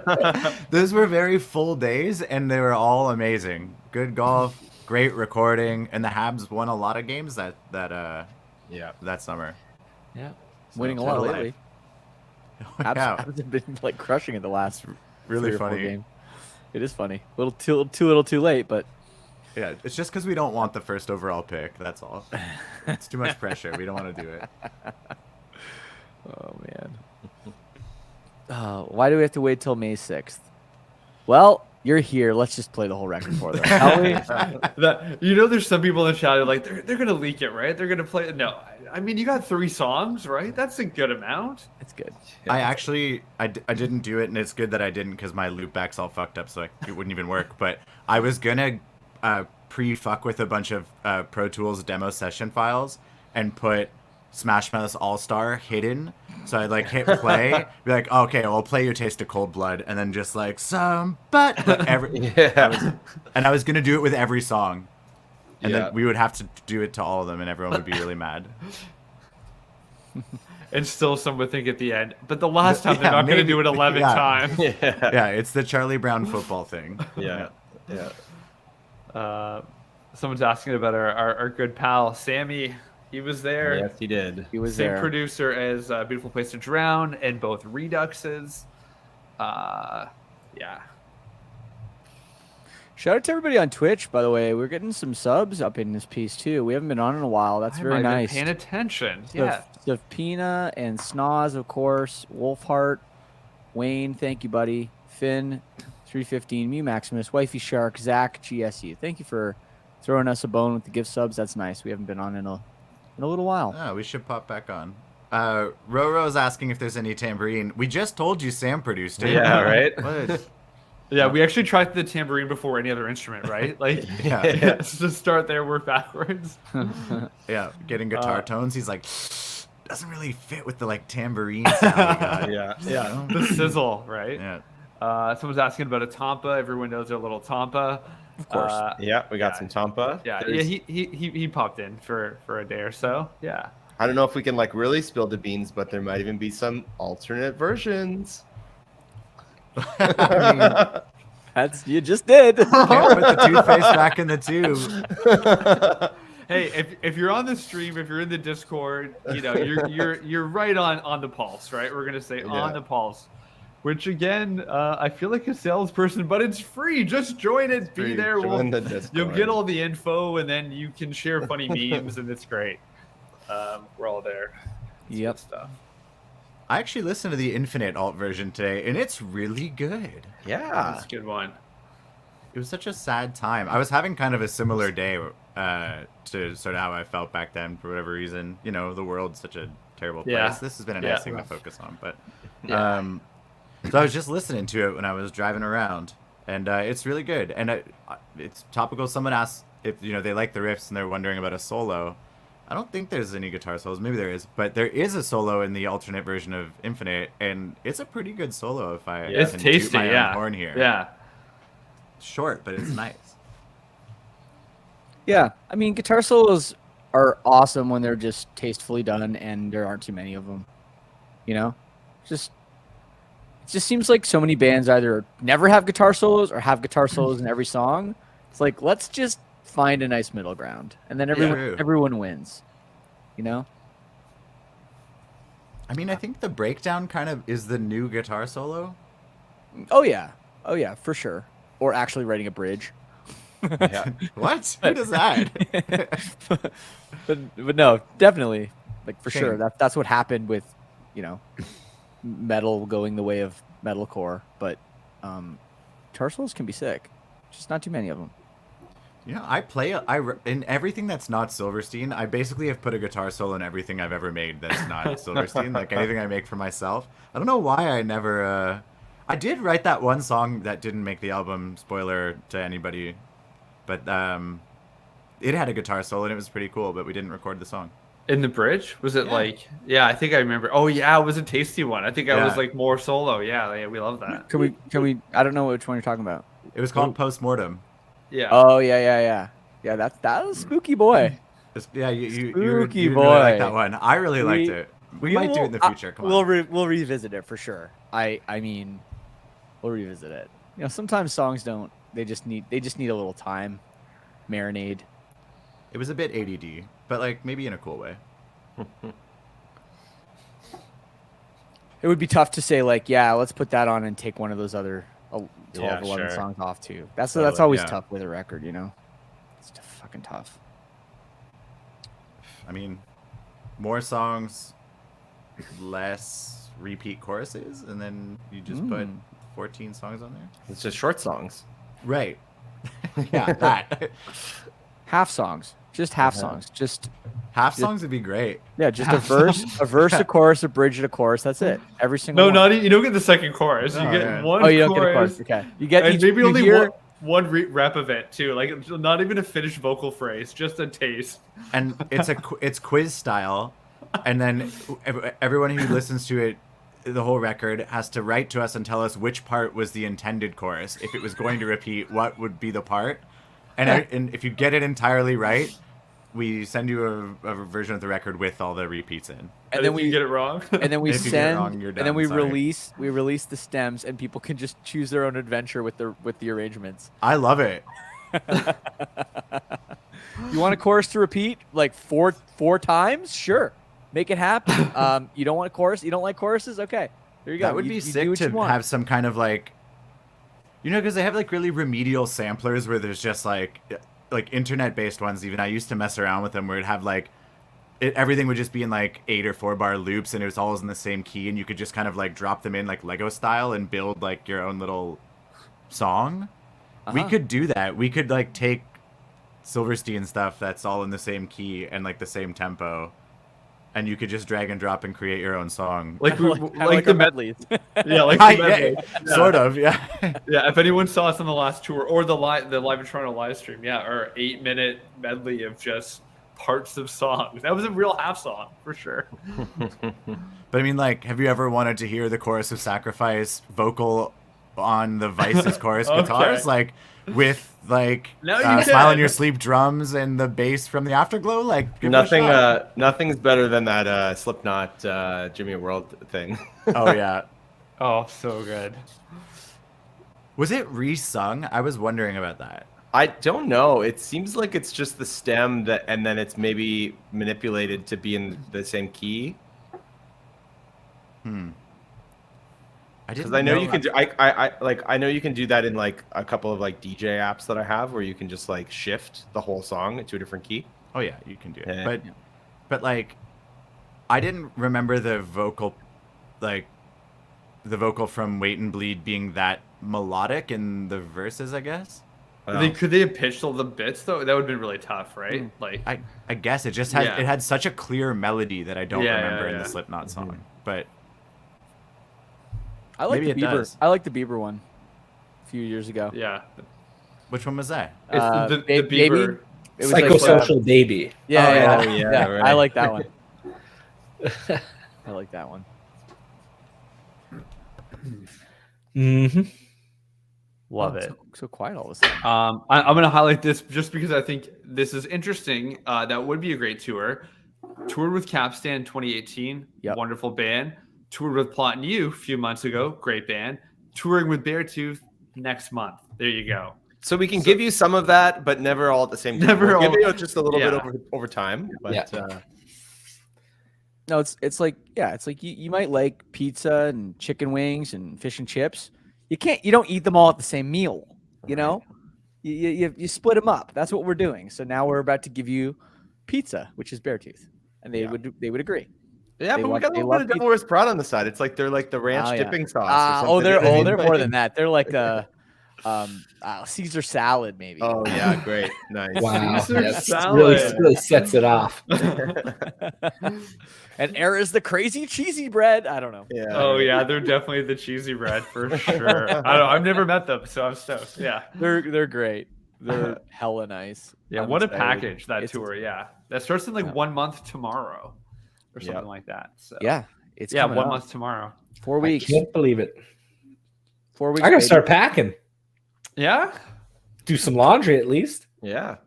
Those were very full days, and they were all amazing. Good golf, great recording, and the Habs won a lot of games that summer. Yeah, so winning a lot lately. Habs have been crushing it the last really funny game. It is funny. A little too late, but yeah, it's just because we don't want the first overall pick. That's all. It's too much pressure. We don't want to do it. Oh man. Why do we have to wait till May 6th? Well, you're here. Let's just play the whole record for them. There's some people in the chat who are they're gonna leak it, right? They're gonna play it. No, I mean, you got 3 songs, right? That's a good amount. It's good. I didn't do it, and it's good that I didn't, because my loopback's all fucked up, so it wouldn't even work. But I was gonna pre-fuck with a bunch of Pro Tools demo session files and put Smash Mouth All-Star hidden. So I'd hit play, be like, okay, I'll play you Taste of Cold Blood, and then just I was gonna do it with every song, and then we would have to do it to all of them, and everyone would be really mad. And still some would think at the end, but the last time they're not gonna do it 11 times. Yeah, it's the Charlie Brown football thing. Yeah. Someone's asking about our good pal Sammy. He was there. Yes, he did. He was Same there. producer as Beautiful Place to Drown and both Reduxes. Yeah. Shout out to everybody on Twitch, by the way. We're getting some subs up in this piece too. We haven't been on in a while. That's I very might have been nice. Paying attention. Yeah. Safina and Snoz, of course. Wolfheart, Wayne, thank you, buddy. Finn, 315, Mew Maximus, Wifey Shark, Zach, GSU. Thank you for throwing us a bone with the gift subs. That's nice. We haven't been on in a little while. Oh, we should pop back on. Roro's asking if there's any tambourine. We just told you Sam produced it. Yeah, right? What? Yeah, we actually tried the tambourine before any other instrument, right? Like, Yeah. let's just start there, work backwards. Yeah, getting guitar tones. He's like, doesn't really fit with the like tambourine sound we got. Yeah. Yeah, the sizzle, right? Yeah. Someone's asking about a Tampa. Everyone knows their little Tampa. Of course. Yeah, we got some Tampa. Yeah, There's- he popped in for a day or so. Yeah. I don't know if we can like really spill the beans, but there might even be some alternate versions. I mean, You just did. can't put the toothpaste back in the tube. Hey, if you're on the stream, if you're in the Discord, you know you're right on the pulse, right? We're gonna say on the pulse, which again, I feel like a salesperson, but it's free. Just join it, be there. Join the Discord. You'll get all the info, and then you can share funny memes, and it's great. We're all there. It's Yep. good stuff. I actually listened to the Infinite alt version today, and it's really good. Yeah. That's a good one. It was such a sad time. I was having kind of a similar day to sort of how I felt back then for whatever reason. You know, the world's such a terrible place. Yeah. This has been a Yeah. nice thing to focus on. But so I was just listening to it when I was driving around, and it's really good. And it's topical. Someone asked if they like the riffs and they're wondering about a solo. I don't think there's any guitar solos. Maybe there is, but there is a solo in the alternate version of Infinite, and it's a pretty good solo. If I It's can tasty. toot my own Yeah. horn here. Yeah. Short, but it's nice. Yeah, I mean, guitar solos are awesome when they're just tastefully done and there aren't too many of them. You know, it just seems like so many bands either never have guitar solos or have guitar solos in every song. It's like, let's just find a nice middle ground, and then everyone wins. You know. I mean, I think the breakdown kind of is the new guitar solo. Oh yeah, for sure. Or actually writing a bridge. Yeah. What? Who does that? but no, definitely, like for Same. sure. That's what happened with, metal going the way of metalcore. But guitar solos can be sick, just not too many of them. In everything that's not Silverstein, I basically have put a guitar solo in everything I've ever made that's not Silverstein. Like anything I make for myself. I don't know why I never. I did write that one song that didn't make the album. Spoiler to anybody, but it had a guitar solo and it was pretty cool. But we didn't record the song. In the bridge, was it Yeah. like? Yeah, I think I remember. Oh yeah, it was a tasty one. I think I was Yeah. like more solo. Yeah, we love that. Can we? I don't know which one you're talking about. It was called Postmortem. Yeah. Oh yeah. That was spooky boy. Yeah, you Spooky really like boy. that one. I really liked it. We might do it in the future. Come on. We'll revisit it for sure. I mean, we'll revisit it. Sometimes songs don't. They just need a little time, marinade. It was a bit ADD, but like maybe in a cool way. It would be tough to say like, yeah, let's put that on and take one of those other 12, Yeah, 11 sure. songs off too. That's Totally, always yeah. tough with a record, It's fucking tough. I mean, more songs, less repeat choruses, and then you just put 14 songs on there. It's just short songs. Right. Yeah, that. Half songs, just half songs, just Half songs would be great. just a verse, a chorus, a bridge, and a chorus. That's it. Every single. No, one. not you don't get the second chorus. You Oh, get yeah. one. Oh, you don't chorus, get a chorus. Okay, you get and each, maybe you only hear, one rep of it too. Like not even a finished vocal phrase, just a taste. And it's quiz style, and then everyone who listens to it, the whole record, has to write to us and tell us which part was the intended chorus. If it was going to repeat, what would be the part? And if you get it entirely right, we send you a version of the record with all the repeats in. and then if you get it wrong. and then we If you get it send, wrong, you're and then done, we sorry. release the stems, and people can just choose their own adventure with the arrangements. I love it. You want a chorus to repeat like four times? Sure, make it happen. You don't want a chorus? You don't like choruses? Okay, there you go. That would You be do sick what to you want. have some kind of like You know, because they have like really remedial samplers where there's just like internet-based ones. Even I used to mess around with them where it'd have like everything would just be in like 8 or 4 bar loops, and it was always in the same key, and you could just kind of like drop them in like Lego style and build like your own little song. We could do that. We could like take Silverstein stuff that's all in the same key and like the same tempo, and you could just drag and drop and create your own song. Like like the our medleys. Yeah, like the medley. Yeah, sort of, yeah. Yeah, if anyone saw us on the last tour or the live in Toronto live stream, yeah, our 8-minute medley of just parts of songs. That was a real half song for sure. But I mean, like, have you ever wanted to hear the chorus of Sacrifice vocal on the Vice's chorus Okay. guitars, like with like Now you Smile can. in Your Sleep drums and the bass from the Afterglow? Like, give it a shot. Nothing's better than that Slipknot Jimmy World thing. Oh yeah. Oh, so good. Was it re-sung? I was wondering about that. I don't know. It seems like it's just the stem that, and then it's maybe manipulated to be in the same key. Because I know you can do. I know you can do that in like a couple of like DJ apps that I have, where you can just like shift the whole song to a different key. Oh yeah, you can do it. Yeah. But like, I didn't remember the vocal, like, the vocal from Wait and Bleed being that melodic in the verses, I guess. Could they have pitched all the bits though? That would have been really tough, right? Like I guess it just had Yeah. it had such a clear melody that I don't Yeah, remember yeah, in yeah. the Slipknot song. But I like Maybe the it Bieber. does. I like the Bieber one a few years ago. yeah, which one was that? it's the Ba- Bieber. It was like, Psychosocial baby. yeah, Oh, yeah, right. I like that one. I like that one. Mm-hmm. Love Oh, it. So quiet all of a sudden. I'm going to highlight this just because I think this is interesting. That would be a great tour. Toured with Capstan 2018, Yep. wonderful band. Toured with Plot and You a few months ago, great band. Touring with Beartooth next month. There you go. So we can give you some of that, but never all at the same time. Never We'll all- give you just a little Yeah. bit over time. But Yeah. No, it's like you might like pizza and chicken wings and fish and chips. You don't eat them all at the same meal. You know, you split them up. That's what we're doing. So now we're about to give you pizza, which is Beartooth, and they would agree. yeah, They but we love- got a they little love bit of devil wears Prada on the side. It's like they're like the ranch Oh, yeah. dipping sauce. or Oh, something. they're more than that. They're like a Caesar salad, maybe. Oh yeah, great, nice. Wow, Caesar that's salad. really sets it off. And Era's the crazy cheesy bread. I don't know. Yeah. Oh yeah, they're definitely the cheesy bread for sure. I don't know. I've never met them, so I'm stoked. Yeah. They're great. They're hella nice. Yeah, I'm what a excited. package that It's- tour. Yeah. That starts in like Yeah. 1 month tomorrow or something Yep. like that. So Yeah, it's yeah, coming 1 up. month tomorrow. 4 weeks. Can't believe it. 4 weeks. I gotta baby. start packing. Yeah. Do some laundry at least. Yeah.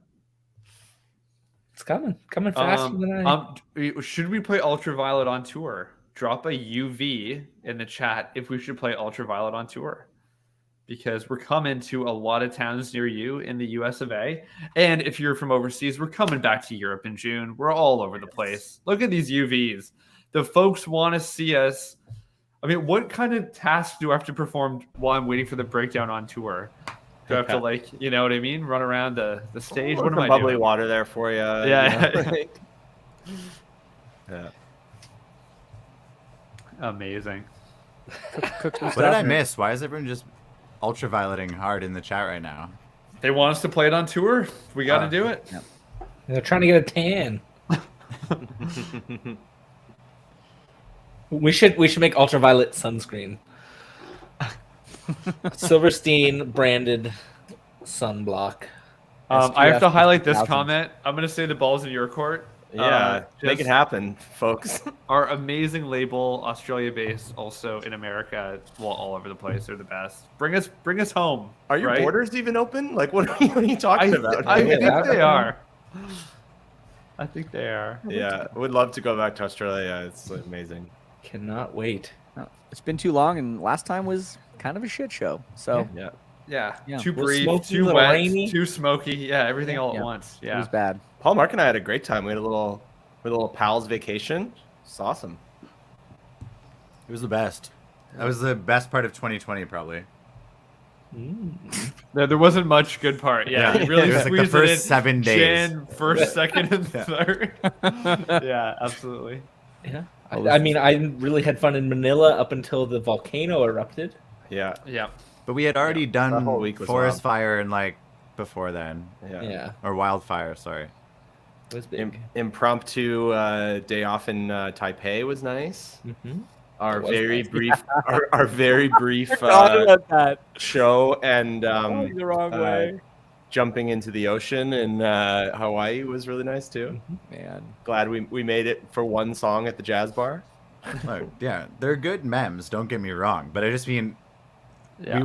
It's coming faster than I. Should we play Ultraviolet on tour? Drop a UV in the chat if we should play Ultraviolet on tour, because we're coming to a lot of towns near you in the US of A. And if you're from overseas, we're coming back to Europe in June. We're all over the place. Look at these UVs. The folks want to see us. I mean, what kind of tasks do I have to perform while I'm waiting for the breakdown on tour? Do I have to, like, you know what I mean? Run around the stage? What am I bubbly doing? water there for you? Yeah. Yeah. Amazing. Cook some What did I stuff. miss? Why is everyone just ultravioleting hard in the chat right now? They want us to play it on tour. We got to do it. They're trying to get a tan. We should make ultraviolet sunscreen. Silverstein branded sunblock. I have to SPF highlight this 1000. comment. I'm going to say the ball's in your court. Yeah. Make it just happen, folks. Our amazing label, Australia-based, also in America, well, all over the place. They're the best. Bring us home. Are your right? borders even open? Like, what are you talking about? I think Yeah. they are. I think they are. Yeah, would love to go back to Australia. It's amazing. Cannot wait. No, it's been too long, and last time was kind of a shit show. So Yeah. Yeah. Yeah. Too Little brief, smoky, too little wet, rainy. too smoky. Yeah, everything all at Yeah. once. it Yeah. was bad. Paul, Mark, and I had a great time. We had a little pals vacation. It's awesome. It was the best. That was the best part of 2020, probably. There wasn't much good part. Yeah, you really It was like the squeezed it first in. 7 days. Jan, first, second, and Yeah. third. Yeah, absolutely. Yeah. I mean, I really had fun in Manila up until the volcano erupted. Yeah. Yeah. But we had already that whole done week was forest wild. fire and like before then, Yeah. or wildfire. Sorry. It was big. Impromptu day off in Taipei was nice. Mm-hmm. Our It was very nice. brief, our very brief Forgot about that. show and Going the wrong way. jumping into the ocean in Hawaii was really nice too. Man. Glad we made it for one song at the jazz bar. Look, yeah, they're good memes. Don't get me wrong, but I just mean Yeah.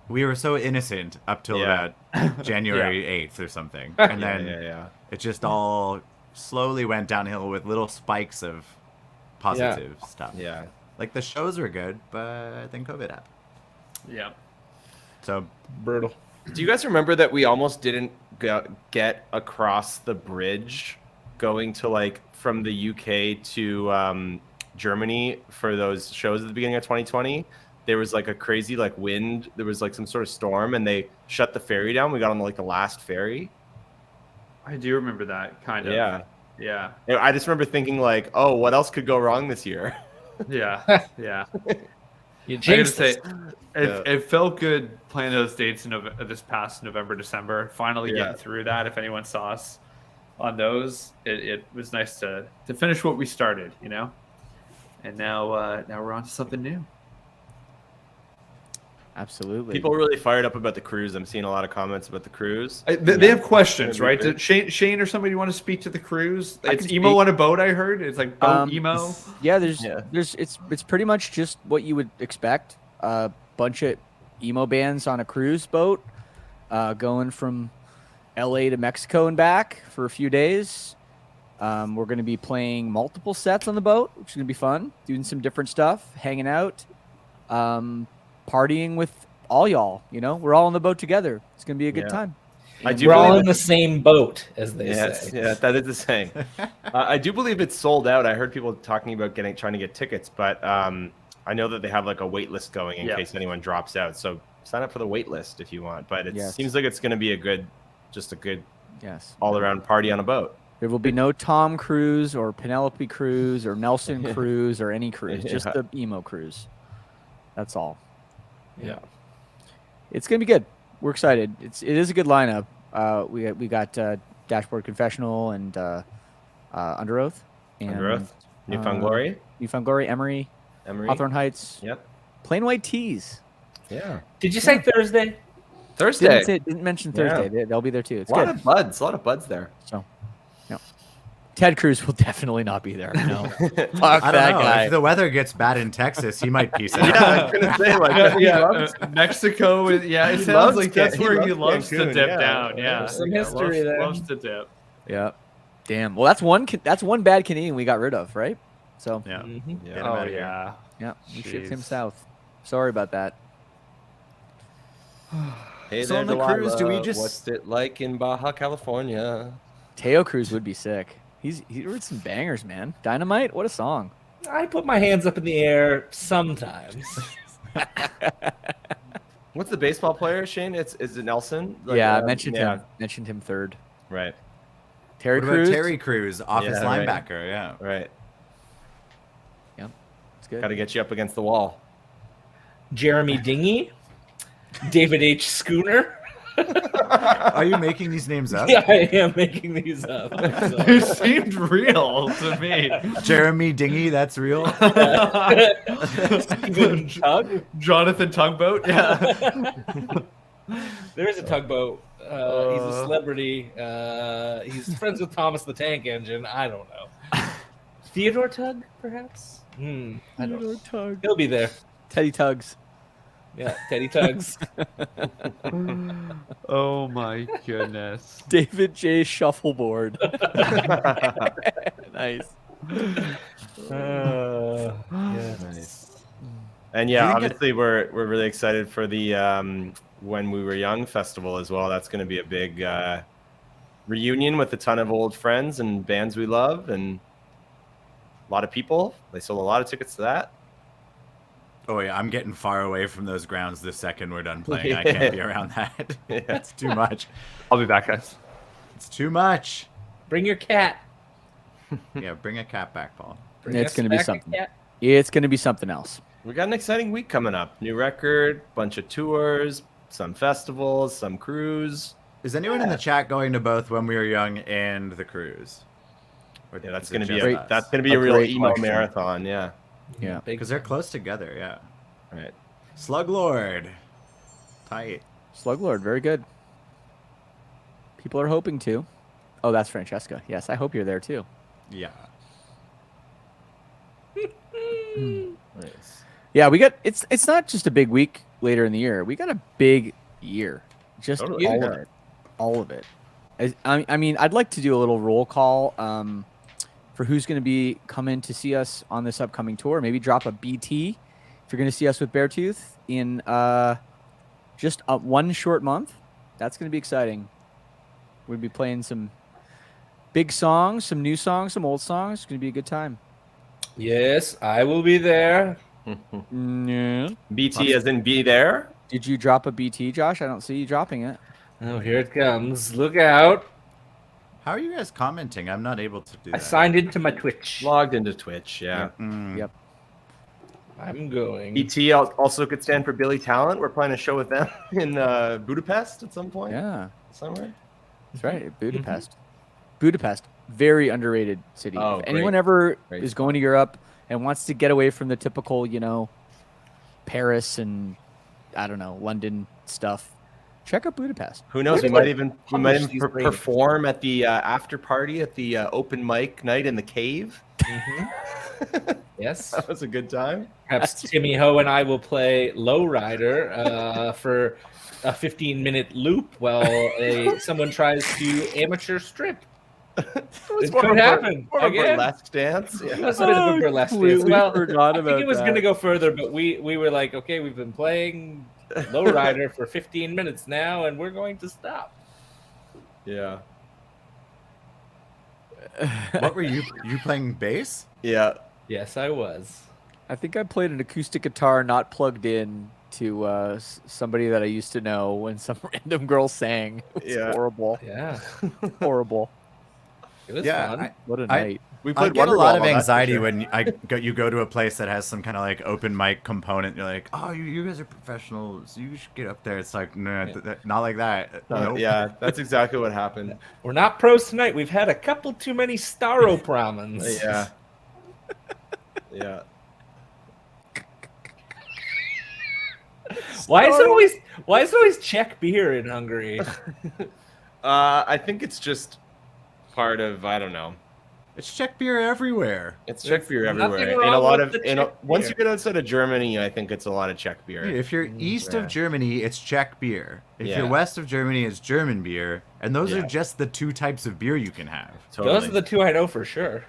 we were so innocent up till Yeah. that January 8th or something, and then yeah. it just all slowly went downhill with little spikes of positive stuff. Yeah. Like the shows were good, but then COVID happened. Yeah. So Brutal. Do you guys remember that we almost didn't get across the bridge going to like from the UK to Germany for those shows at the beginning of 2020? There was like a crazy like wind. There was like some sort of storm, and they shut the ferry down. We got on like the last ferry. I do remember that kind of. Yeah. Yeah. I just remember thinking like, oh, what else could go wrong this year? Yeah. Yeah. You I gotta jinxed say, us. it felt good playing those dates in this past November, December. Finally Yeah. getting through that. If anyone saw us on those, it was nice to finish what we started, you know. And now we're on to something new. Absolutely. People are really fired up about the cruise. I'm seeing a lot of comments about the cruise. They have questions, Gonna be right? great. Did Shane or somebody want to speak to the cruise? I It's can emo speak. on a boat. I heard it's like boat emo. Yeah, Yeah. it's pretty much just what you would expect. A bunch of emo bands on a cruise boat, going from LA to Mexico and back for a few days. We're going to be playing multiple sets on the boat, which is going to be fun. Doing some different stuff, hanging out, partying with all y'all. You know, we're all on the boat together. It's going to be a good Yeah. time. I do We're all believe in the same boat, as they Yes, say. yeah, that is the saying. I do believe it's sold out. I heard people talking about trying to get tickets, but I know that they have like a wait list going in Yeah. case anyone drops out. So sign up for the wait list if you want. But it Yes. seems like it's going to be a good Yes. all around party on a boat. There will be no Tom Cruise or Penelope Cruz or Nelson Cruz or any cruise, just Yeah. the emo cruise. That's all. Yeah. It's gonna be good. We're excited. It is a good lineup. We got Dashboard Confessional and Under Oath. And, Under Oath, Newfound uh, Glory, Newfound Glory, Emery, Emery. Hawthorne Heights, Yep. Plain White Tees. Yeah. Did you say Thursday? Thursday. Didn't mention Yeah. Thursday. They'll be there too. It's A lot good. of buds. A lot of buds there. So, no. Ted Cruz will definitely not be there. No, fuck I don't that know. guy. If the weather gets bad in Texas, he might peace out. Yeah, I was gonna say like Mexico. Yeah, it He sounds loves like that's Can- he where he loves loves to Cancun, dip yeah. down. Yeah, There's some Yeah, history there. Loves to dip. Yeah. Damn. Well, that's one bad Canadian we got rid of, right? So Yeah. Mm-hmm. Get him Oh outta here. yeah. yeah, we shipped him Jeez. south. Sorry about that. Hey So there, on the cruise, do we Delilah. just- What's it like in Baja California? Teo Cruz would be sick. He wrote some bangers, man. Dynamite, what a song. I put my hands up in the air sometimes. What's the baseball player, Shane? Is it Nelson? Like, yeah, I mentioned yeah. him. Mentioned him third. Right, Terry What about Crews. Terry Crews, office Yeah, right. linebacker? Yeah. right. It's good. Got to get you up against the wall. Jeremy Dingy, David H. Schooner. Are you making these names up? Yeah, I am making these up. It seemed real to me. Jeremy Dingy, that's real. Steven Tug. Jonathan Tugboat. Yeah. There is a tugboat. He's a celebrity. He's friends with Thomas the Tank Engine. I don't know. Theodore Tug, perhaps? I don't know. Tug. He'll be there. Teddy Tugs. Yeah, Teddy Tugs. Oh my goodness. David J. Shuffleboard. Nice. Nice. And yeah, Do you think obviously we're really excited for the When We Were Young festival as well. That's going to be a big reunion with a ton of old friends and bands we love and a lot of people. They sold a lot of tickets to that. Oh yeah, I'm getting far away from those grounds the second we're done playing. I can't be around that. That's too much. I'll be back, guys. It's too much. Bring your cat. Yeah, bring a cat back, Paul. Bring It's us going to be back a something. cat. It's going to be something else. We got an exciting week coming up. New record, bunch of tours, some festivals, some cruise. Is anyone in the chat going to both When We Were Young and the cruise? Or Yeah, that's is it gonna be just a us? that's gonna be A a real great emo question. marathon. Yeah. Yeah. Big Because they're close together, yeah. Right. Sluglord. Tight. Sluglord, very good. People are hoping to. Oh, that's Francesca. Yes, I hope you're there too. Yeah. Nice. Yeah, we got it's not just a big week later in the year. We got a big year. Just Totally. all of Yeah. it. All of it. I mean, I'd like to do a little roll call for who's going to be coming to see us on this upcoming tour. Maybe drop a BT if you're going to see us with Beartooth in just one short month. That's going to be exciting. We'll be playing some big songs, some new songs, some old songs. It's going to be a good time. Yes, I will be there. Yeah. BT as in be there. Did you drop a BT, Josh? I don't see you dropping it. Oh, here it comes. Look out. How are you guys commenting? I'm not able to do I that. signed into my Twitch. Logged into Twitch. Yeah. Mm. Yep. I'm going. BT also could stand for Billy Talent. We're playing a show with them in Budapest at some point. Yeah, Somewhere. that's right. Budapest. Budapest, very underrated city. Oh, If anyone great. ever Great is spot. going to Europe and wants to get away from the typical, Paris and I don't know, London stuff, check out Budapest. Who knows? We might even these ratings. perform at the after party at the open mic night in the cave. Mhm. Yes. That was a good time. Perhaps Timmy Ho and I will play Lowrider for a 15-minute loop while someone tries to amateur strip. It It could happen. More of a Again. burlesque dance. It Yeah. was a bit of a burlesque dance. completely Well, forgot I think about it was that. going to go further, but we were like, okay, we've been playing Lowrider for 15 minutes now, and we're going to stop. Yeah. What were you playing bass? Yeah. Yes, I was. I think I played an acoustic guitar not plugged in to somebody that I used to know when some random girl sang. It was Yeah. horrible. Yeah, Horrible. it was Yeah, fun. What a I- night. We I played get a Wonderwall, lot of that's for anxiety sure. when you go to a place that has some kind of like open mic component. You're like, oh, you guys are professionals. You should get up there. It's like, no, not like that. Nope. Yeah, that's exactly what happened. We're not pros tonight. We've had a couple too many Staropramins. Yeah. Yeah. Why is it always Czech beer in Hungary? I think it's just part of, I don't know. It's Czech beer everywhere. It's Czech beer nothing everywhere. wrong In a lot with of the Czech once beer. you get outside of Germany, I think it's a lot of Czech beer. If you're east yeah. of Germany, it's Czech beer. If Yeah. you're west of Germany, it's German beer. And those Yeah. are just the two types of beer you can have. Totally. Those are the two I know for sure.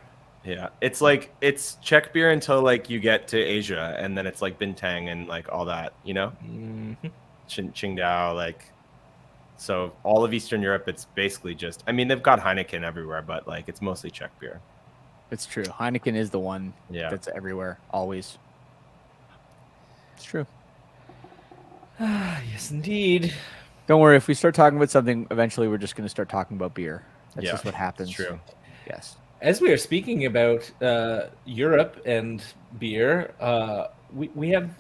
Yeah, it's like it's Czech beer until like you get to Asia, and then it's like Bintang and like all that, you know, Mhm. Qingdao, like. So all of Eastern Europe, it's basically just. I mean, they've got Heineken everywhere, but like it's mostly Czech beer. It's true. Heineken is the one Yeah. that's everywhere, always. It's true. Yes, indeed. Don't worry. If we start talking about something, eventually we're just going to start talking about beer. That's Yeah, just what happens. It's true. Yes. As we are speaking about Europe and beer, we have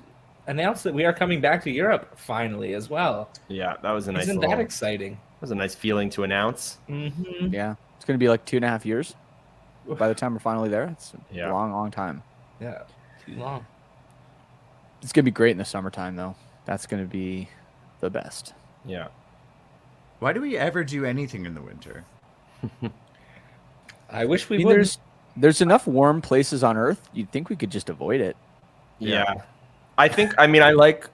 announced that we are coming back to Europe finally as well. Yeah, that was a nice. Isn't little, that exciting? that was a nice feeling to announce. Mm-hmm. Yeah. It's going to be like 2.5 years by the time we're finally there. It's Yeah. a long, long time. Yeah, too long. It's going to be great in the summertime, though. That's going to be the best. Yeah. Why do we ever do anything in the winter? I wish we I mean, would. there's enough warm places on Earth. You'd think we could just avoid it. Yeah. I think. I mean, I like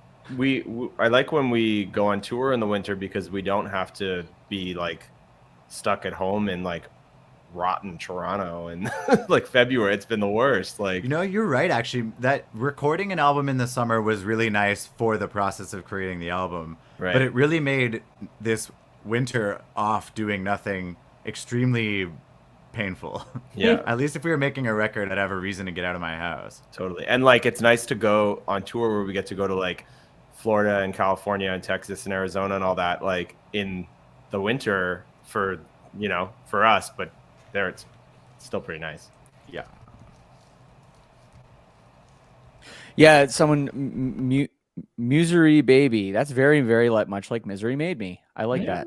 I like when we go on tour in the winter because we don't have to be like stuck at home in like rotten Toronto and like February. It's been the worst. Like You know, you're right, actually. That recording an album in the summer was really nice for the process of creating the album. Right. But it really made this winter off doing nothing extremely painful. Yeah. At least if we were making a record, I'd have a reason to get out of my house. Totally. And like it's nice to go on tour where we get to go to like Florida and California and Texas and Arizona and all that like in the winter for for us, but there it's still pretty nice. Yeah. Yeah, someone Misery Baby. That's very, very much like Misery Made Me. I like that.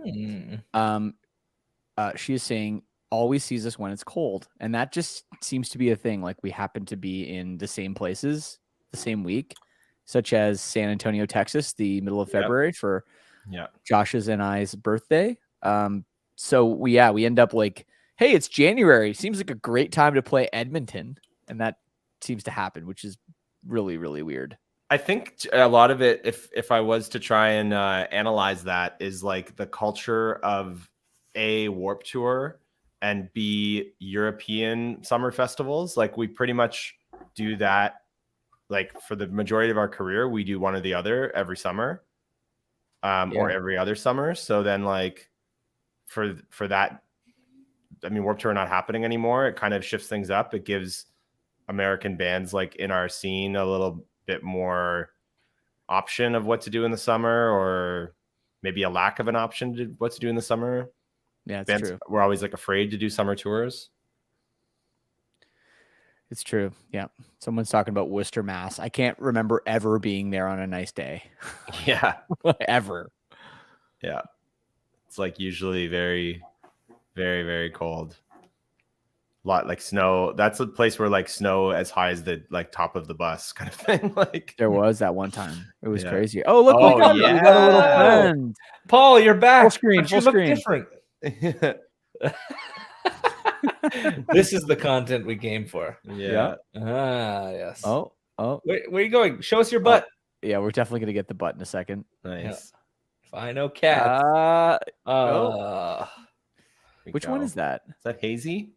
She is saying always sees us when it's cold, and that just seems to be a thing. Like we happen to be in the same places the same week, such as San Antonio, Texas, the middle of February for Josh's and I's birthday. So we end up like, hey, it's January. Seems like a great time to play Edmonton, and that seems to happen, which is really, really weird. I think a lot of it, if I was to try and analyze that, is like the culture of A, Warped Tour, and B, European summer festivals. Like we pretty much do that. Like for the majority of our career, we do one or the other every summer, or every other summer. So then like for that, I mean, Warped Tour not happening anymore. It kind of shifts things up. It gives American bands like in our scene a little bit more option of what to do in the summer, or maybe a lack of an option to what to do in the summer. Yeah, it's bands, true. We're always like afraid to do summer tours. It's true. Yeah. Someone's talking about Worcester, Mass. I can't remember ever being there on a nice day. Yeah. Ever. Yeah. It's like usually very, very, very cold. A lot like snow. That's a place where like snow as high as the like top of the bus kind of thing. Like there was that one time. It was Yeah. crazy. Oh, look, we got a little yeah. friend. Paul, you're back. Full screen, but you full look screen. different. This is the content we came for. Yeah. Ah, yes. Oh. Where are you going? Show us your butt. Yeah, we're definitely going to get the butt in a second. Nice. If I know cats. Which one is that? Is that Hazy?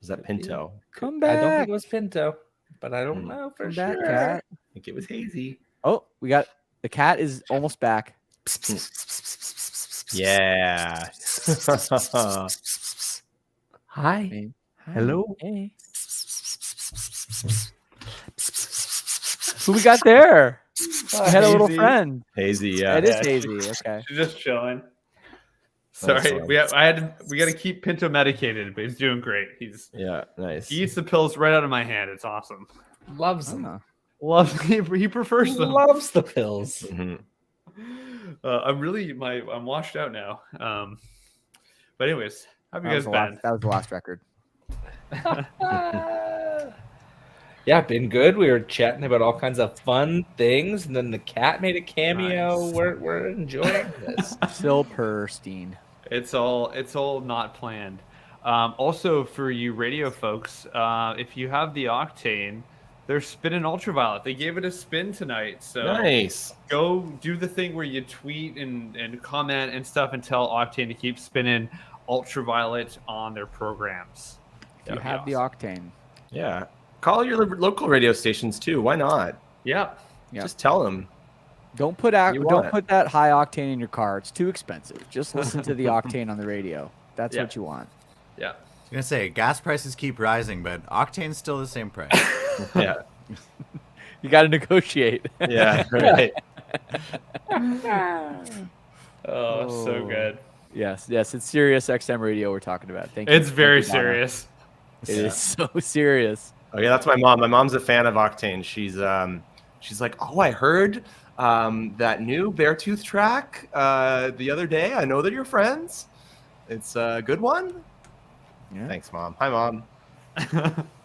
Is that Pinto? Come I back. don't think it was Pinto, but I don't know for Come sure. back, cat. I think it was Hazy. Oh, we got the cat is almost back. Yeah. Hi. Hey. Hi. Hello. Hey. Who we got there? We had a little Hazy. friend. Hazy, yeah. It is Hazy. Okay. She's just chilling. Sorry, Excellent. we got to keep Pinto medicated, but he's doing great. He Nice. eats the pills right out of my hand. It's awesome. Loves them. Loves he prefers them. Loves the pills. Mhm. I'm washed out now. But anyways, how have you guys been? That was the last record. Yeah, been good. We were chatting about all kinds of fun things, and then the cat made a cameo. Nice. We're enjoying this. Silperstein. It's all not planned. Also, for you radio folks, if you have the Octane, they're spinning Ultraviolet. They gave it a spin tonight. So Nice. go do the thing where you tweet and comment and stuff and tell Octane to keep spinning Ultraviolet on their programs. You have the Octane. Yeah. Call your local radio stations too. Why not? Yeah. Yeah. Just tell them. Don't put that high octane in your car. It's too expensive. Just listen to the Octane on the radio. That's what you want. Yeah. I was gonna say gas prices keep rising, but octane's still the same price. Yeah. You got to negotiate. Yeah. Right. Oh, so good. Yes. It's Sirius XM radio we're talking about. Thank you. It's very Thank you, Donna. serious. It is so serious. Oh yeah, that's my mom. My mom's a fan of Octane. She's like, oh, I heard that new Beartooth track the other day. I know that you're friends. It's a good one. Yeah. Thanks, Mom. Hi, Mom.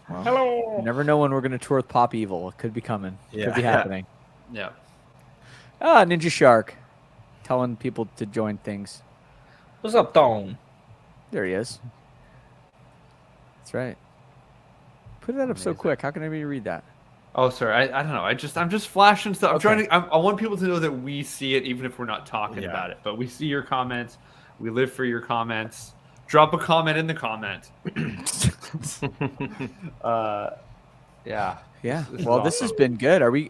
Well, Hello. you never know when we're going to tour with Pop Evil. It could be coming. Could be Yeah. happening. Yeah. Ninja Shark. Telling people to join things. What's up, Tom? There he is. That's right. Put that up so quick. How can anybody read that? Oh, sorry. I don't know. I'm just flashing stuff. I'm Okay. trying to. I want people to know that we see it, even if we're not talking about it. But we see your comments. We live for your comments. Drop a comment in the comment. Yeah. Yeah. This is Well, this has awesome. been good. Are we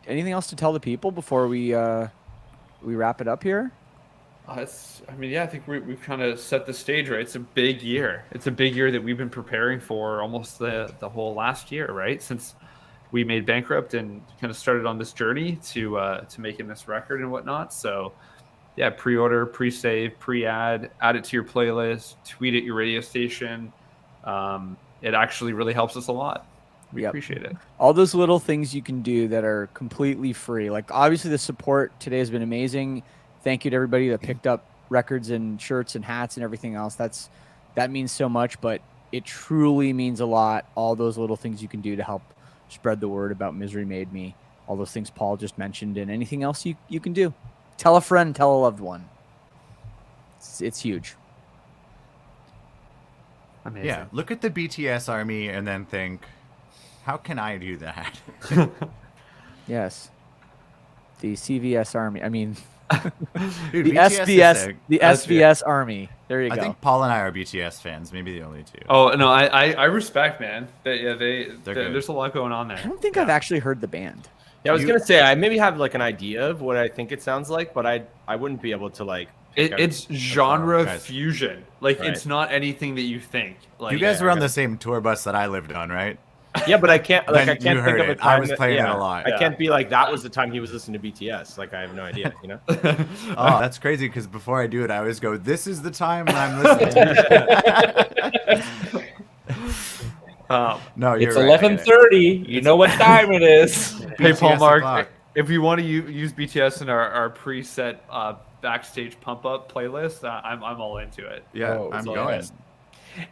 anything else to tell the people before we wrap it up here? I mean, yeah, I think we've kind of set the stage, right? It's a big year. It's a big year that we've been preparing for almost the whole last year, right? Since we made Bankrupt and kind of started on this journey to making this record and whatnot. So, yeah, pre-order, pre-save, pre-add, add it to your playlist, tweet at your radio station. It actually really helps us a lot. We appreciate it. All those little things you can do that are completely free. Like, obviously the support today has been amazing. Thank you to everybody that picked up records and shirts and hats and everything else. That means so much, but it truly means a lot. All those little things you can do to help spread the word about Misery Made Me. All those things Paul just mentioned, and anything else you can do. Tell a friend, tell a loved one. It's huge. Amazing. Yeah, look at the BTS army and then think, how can I do that? Yes. The CVS army. I mean, Dude, the BTS is SBS, sick. the SBS army. There you I go. think Paul and I are BTS fans, maybe the only two. Oh no, I respect, man. They're good. There's a lot going on I there. don't think I've actually heard the band. Yeah, I was gonna say I maybe have like an idea of what I think it sounds like, but I wouldn't be able to like. pick out- It's genre guys. fusion. Like Right. it's not anything that you think. Like You guys yeah, were on okay. the same tour bus that I lived on, right? Yeah, but I can't like Then I can't you think heard of a it. time I was playing it a lot. I can't be like that was the time he was listening to BTS. Like I have no idea, you know. Oh, that's crazy because before I do it, I always go, "This is the time when I'm listening to." No, you're It's right, I get it. 11:30. You know what time it is. Hey, Paul BTS Mark, o'clock. if you want to use BTS in our preset backstage pump up playlist, I'm all into it. Yeah, Oh, I'm so going. yes.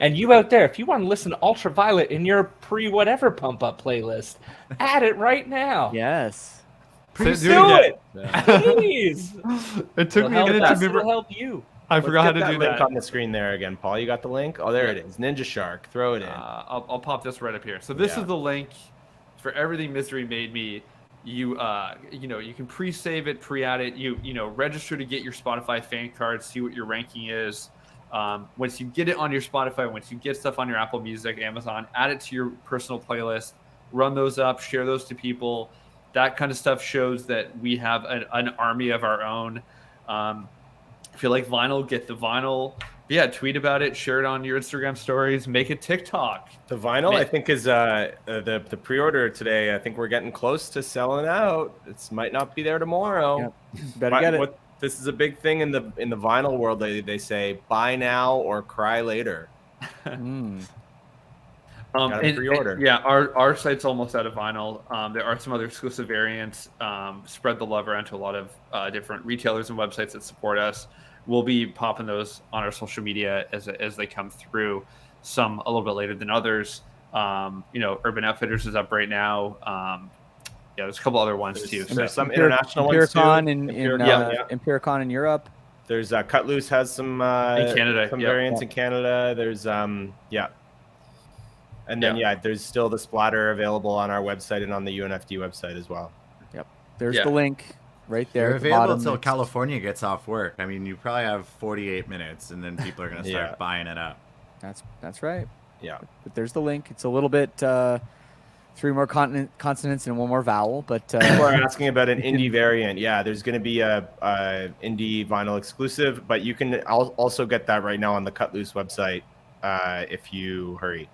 And you out there, if you want to listen to Ultraviolet in your pre-whatever pump-up playlist, add it right now. Yes. Please Do do it it. Please. It took It'll me a help minute to us, it'll remember. help you. I Let's forgot how get to do link that. on the screen there again, Paul. You got the link? Oh, there Yeah. it is. Ninja Shark. Throw it in. I'll pop this right up here. So this Yeah. is the link for everything Misery Made Me. You you can pre-save it, pre-add it. You register to get your Spotify fan card, see what your ranking is. Once you get it on your Spotify, once you get stuff on your Apple Music, Amazon, add it to your personal playlist, run those up, share those to people. That kind of stuff shows that we have an army of our own. If you like vinyl, get the vinyl. Yeah, tweet about it, share it on your Instagram stories, make a TikTok. The vinyl, I think, is the pre-order today. I think we're getting close to selling out. It might not be there tomorrow. Yep. Better get it. This is a big thing in the vinyl world. They say buy now or cry later. Mm. Gotta pre-order. Yeah, our site's almost out of vinyl. There are some other exclusive variants. Spread the love around to a lot of different retailers and websites that support us. We'll be popping those on our social media as they come through. Some a little bit later than others. Urban Outfitters is up right now. Yeah, there's a couple other ones too. There's So, some international ones too. Empiricon in Empiricon in Europe. There's Cut Loose has some In Canada, some yeah. variants in Canada. There's and then there's still the splatter available on our website and on the UNFD website as well. Yep. There's Yeah. the link right there. They're at the available bottom. until It's- California gets off work. I mean, you probably have 48 minutes, and then people are going to start Yeah. buying it up. That's right. Yeah. But there's the link. It's a little bit 3 more consonants and 1 more vowel, but People are asking about an indie variant. Yeah, there's going to be a indie vinyl exclusive, but you can also get that right now on the Cut Loose website if you hurry.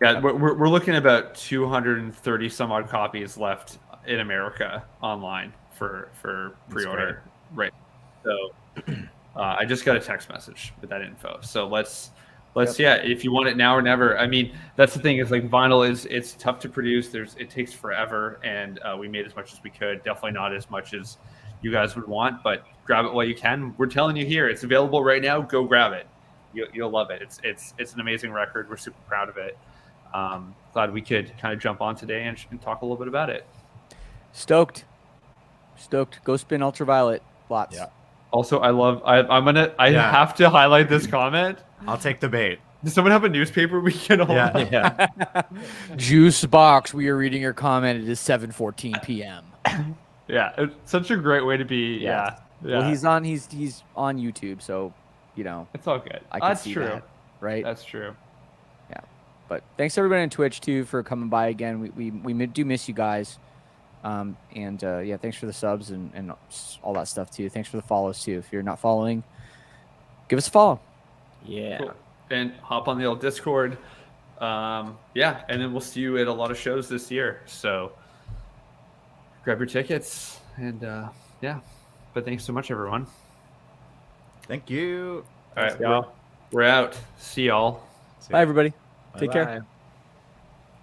yeah, we're looking at about 230 some odd copies left in America online for pre-order. Right. So I just got a text message with that info. So let's if you want it now or never. I mean, that's the thing is like vinyl it's tough to produce. It takes forever, and we made as much as we could. Definitely not as much as you guys would want, but grab it while you can. We're telling you here, it's available right now. Go grab it. You'll love it. It's an amazing record. We're super proud of it. Glad we could kind of jump on today and talk a little bit about it. stoked. Go spin Ultraviolet. Lots. Yeah. Also, I have to highlight this comment. I'll take the bait. Does someone have a newspaper we can hold? Yeah. Juice box. We are reading your comment. It is 7:14 p.m. Yeah, it's such a great way to be. Yeah. Well, he's on YouTube, so It's all good. I can That's see true. that, right? That's true. But thanks everybody on Twitch too for coming by again. We do miss you guys. And yeah, thanks for the subs and all that stuff too. Thanks for the follows too. If you're not following, give us a follow. Yeah. Cool. And hop on the old Discord. Yeah, and then we'll see you at a lot of shows this year. So grab your tickets and yeah. But thanks so much, everyone. Thank you. All Thanks, right, y'all. we're out. See y'all. Bye, everybody. Take care. Bye-bye.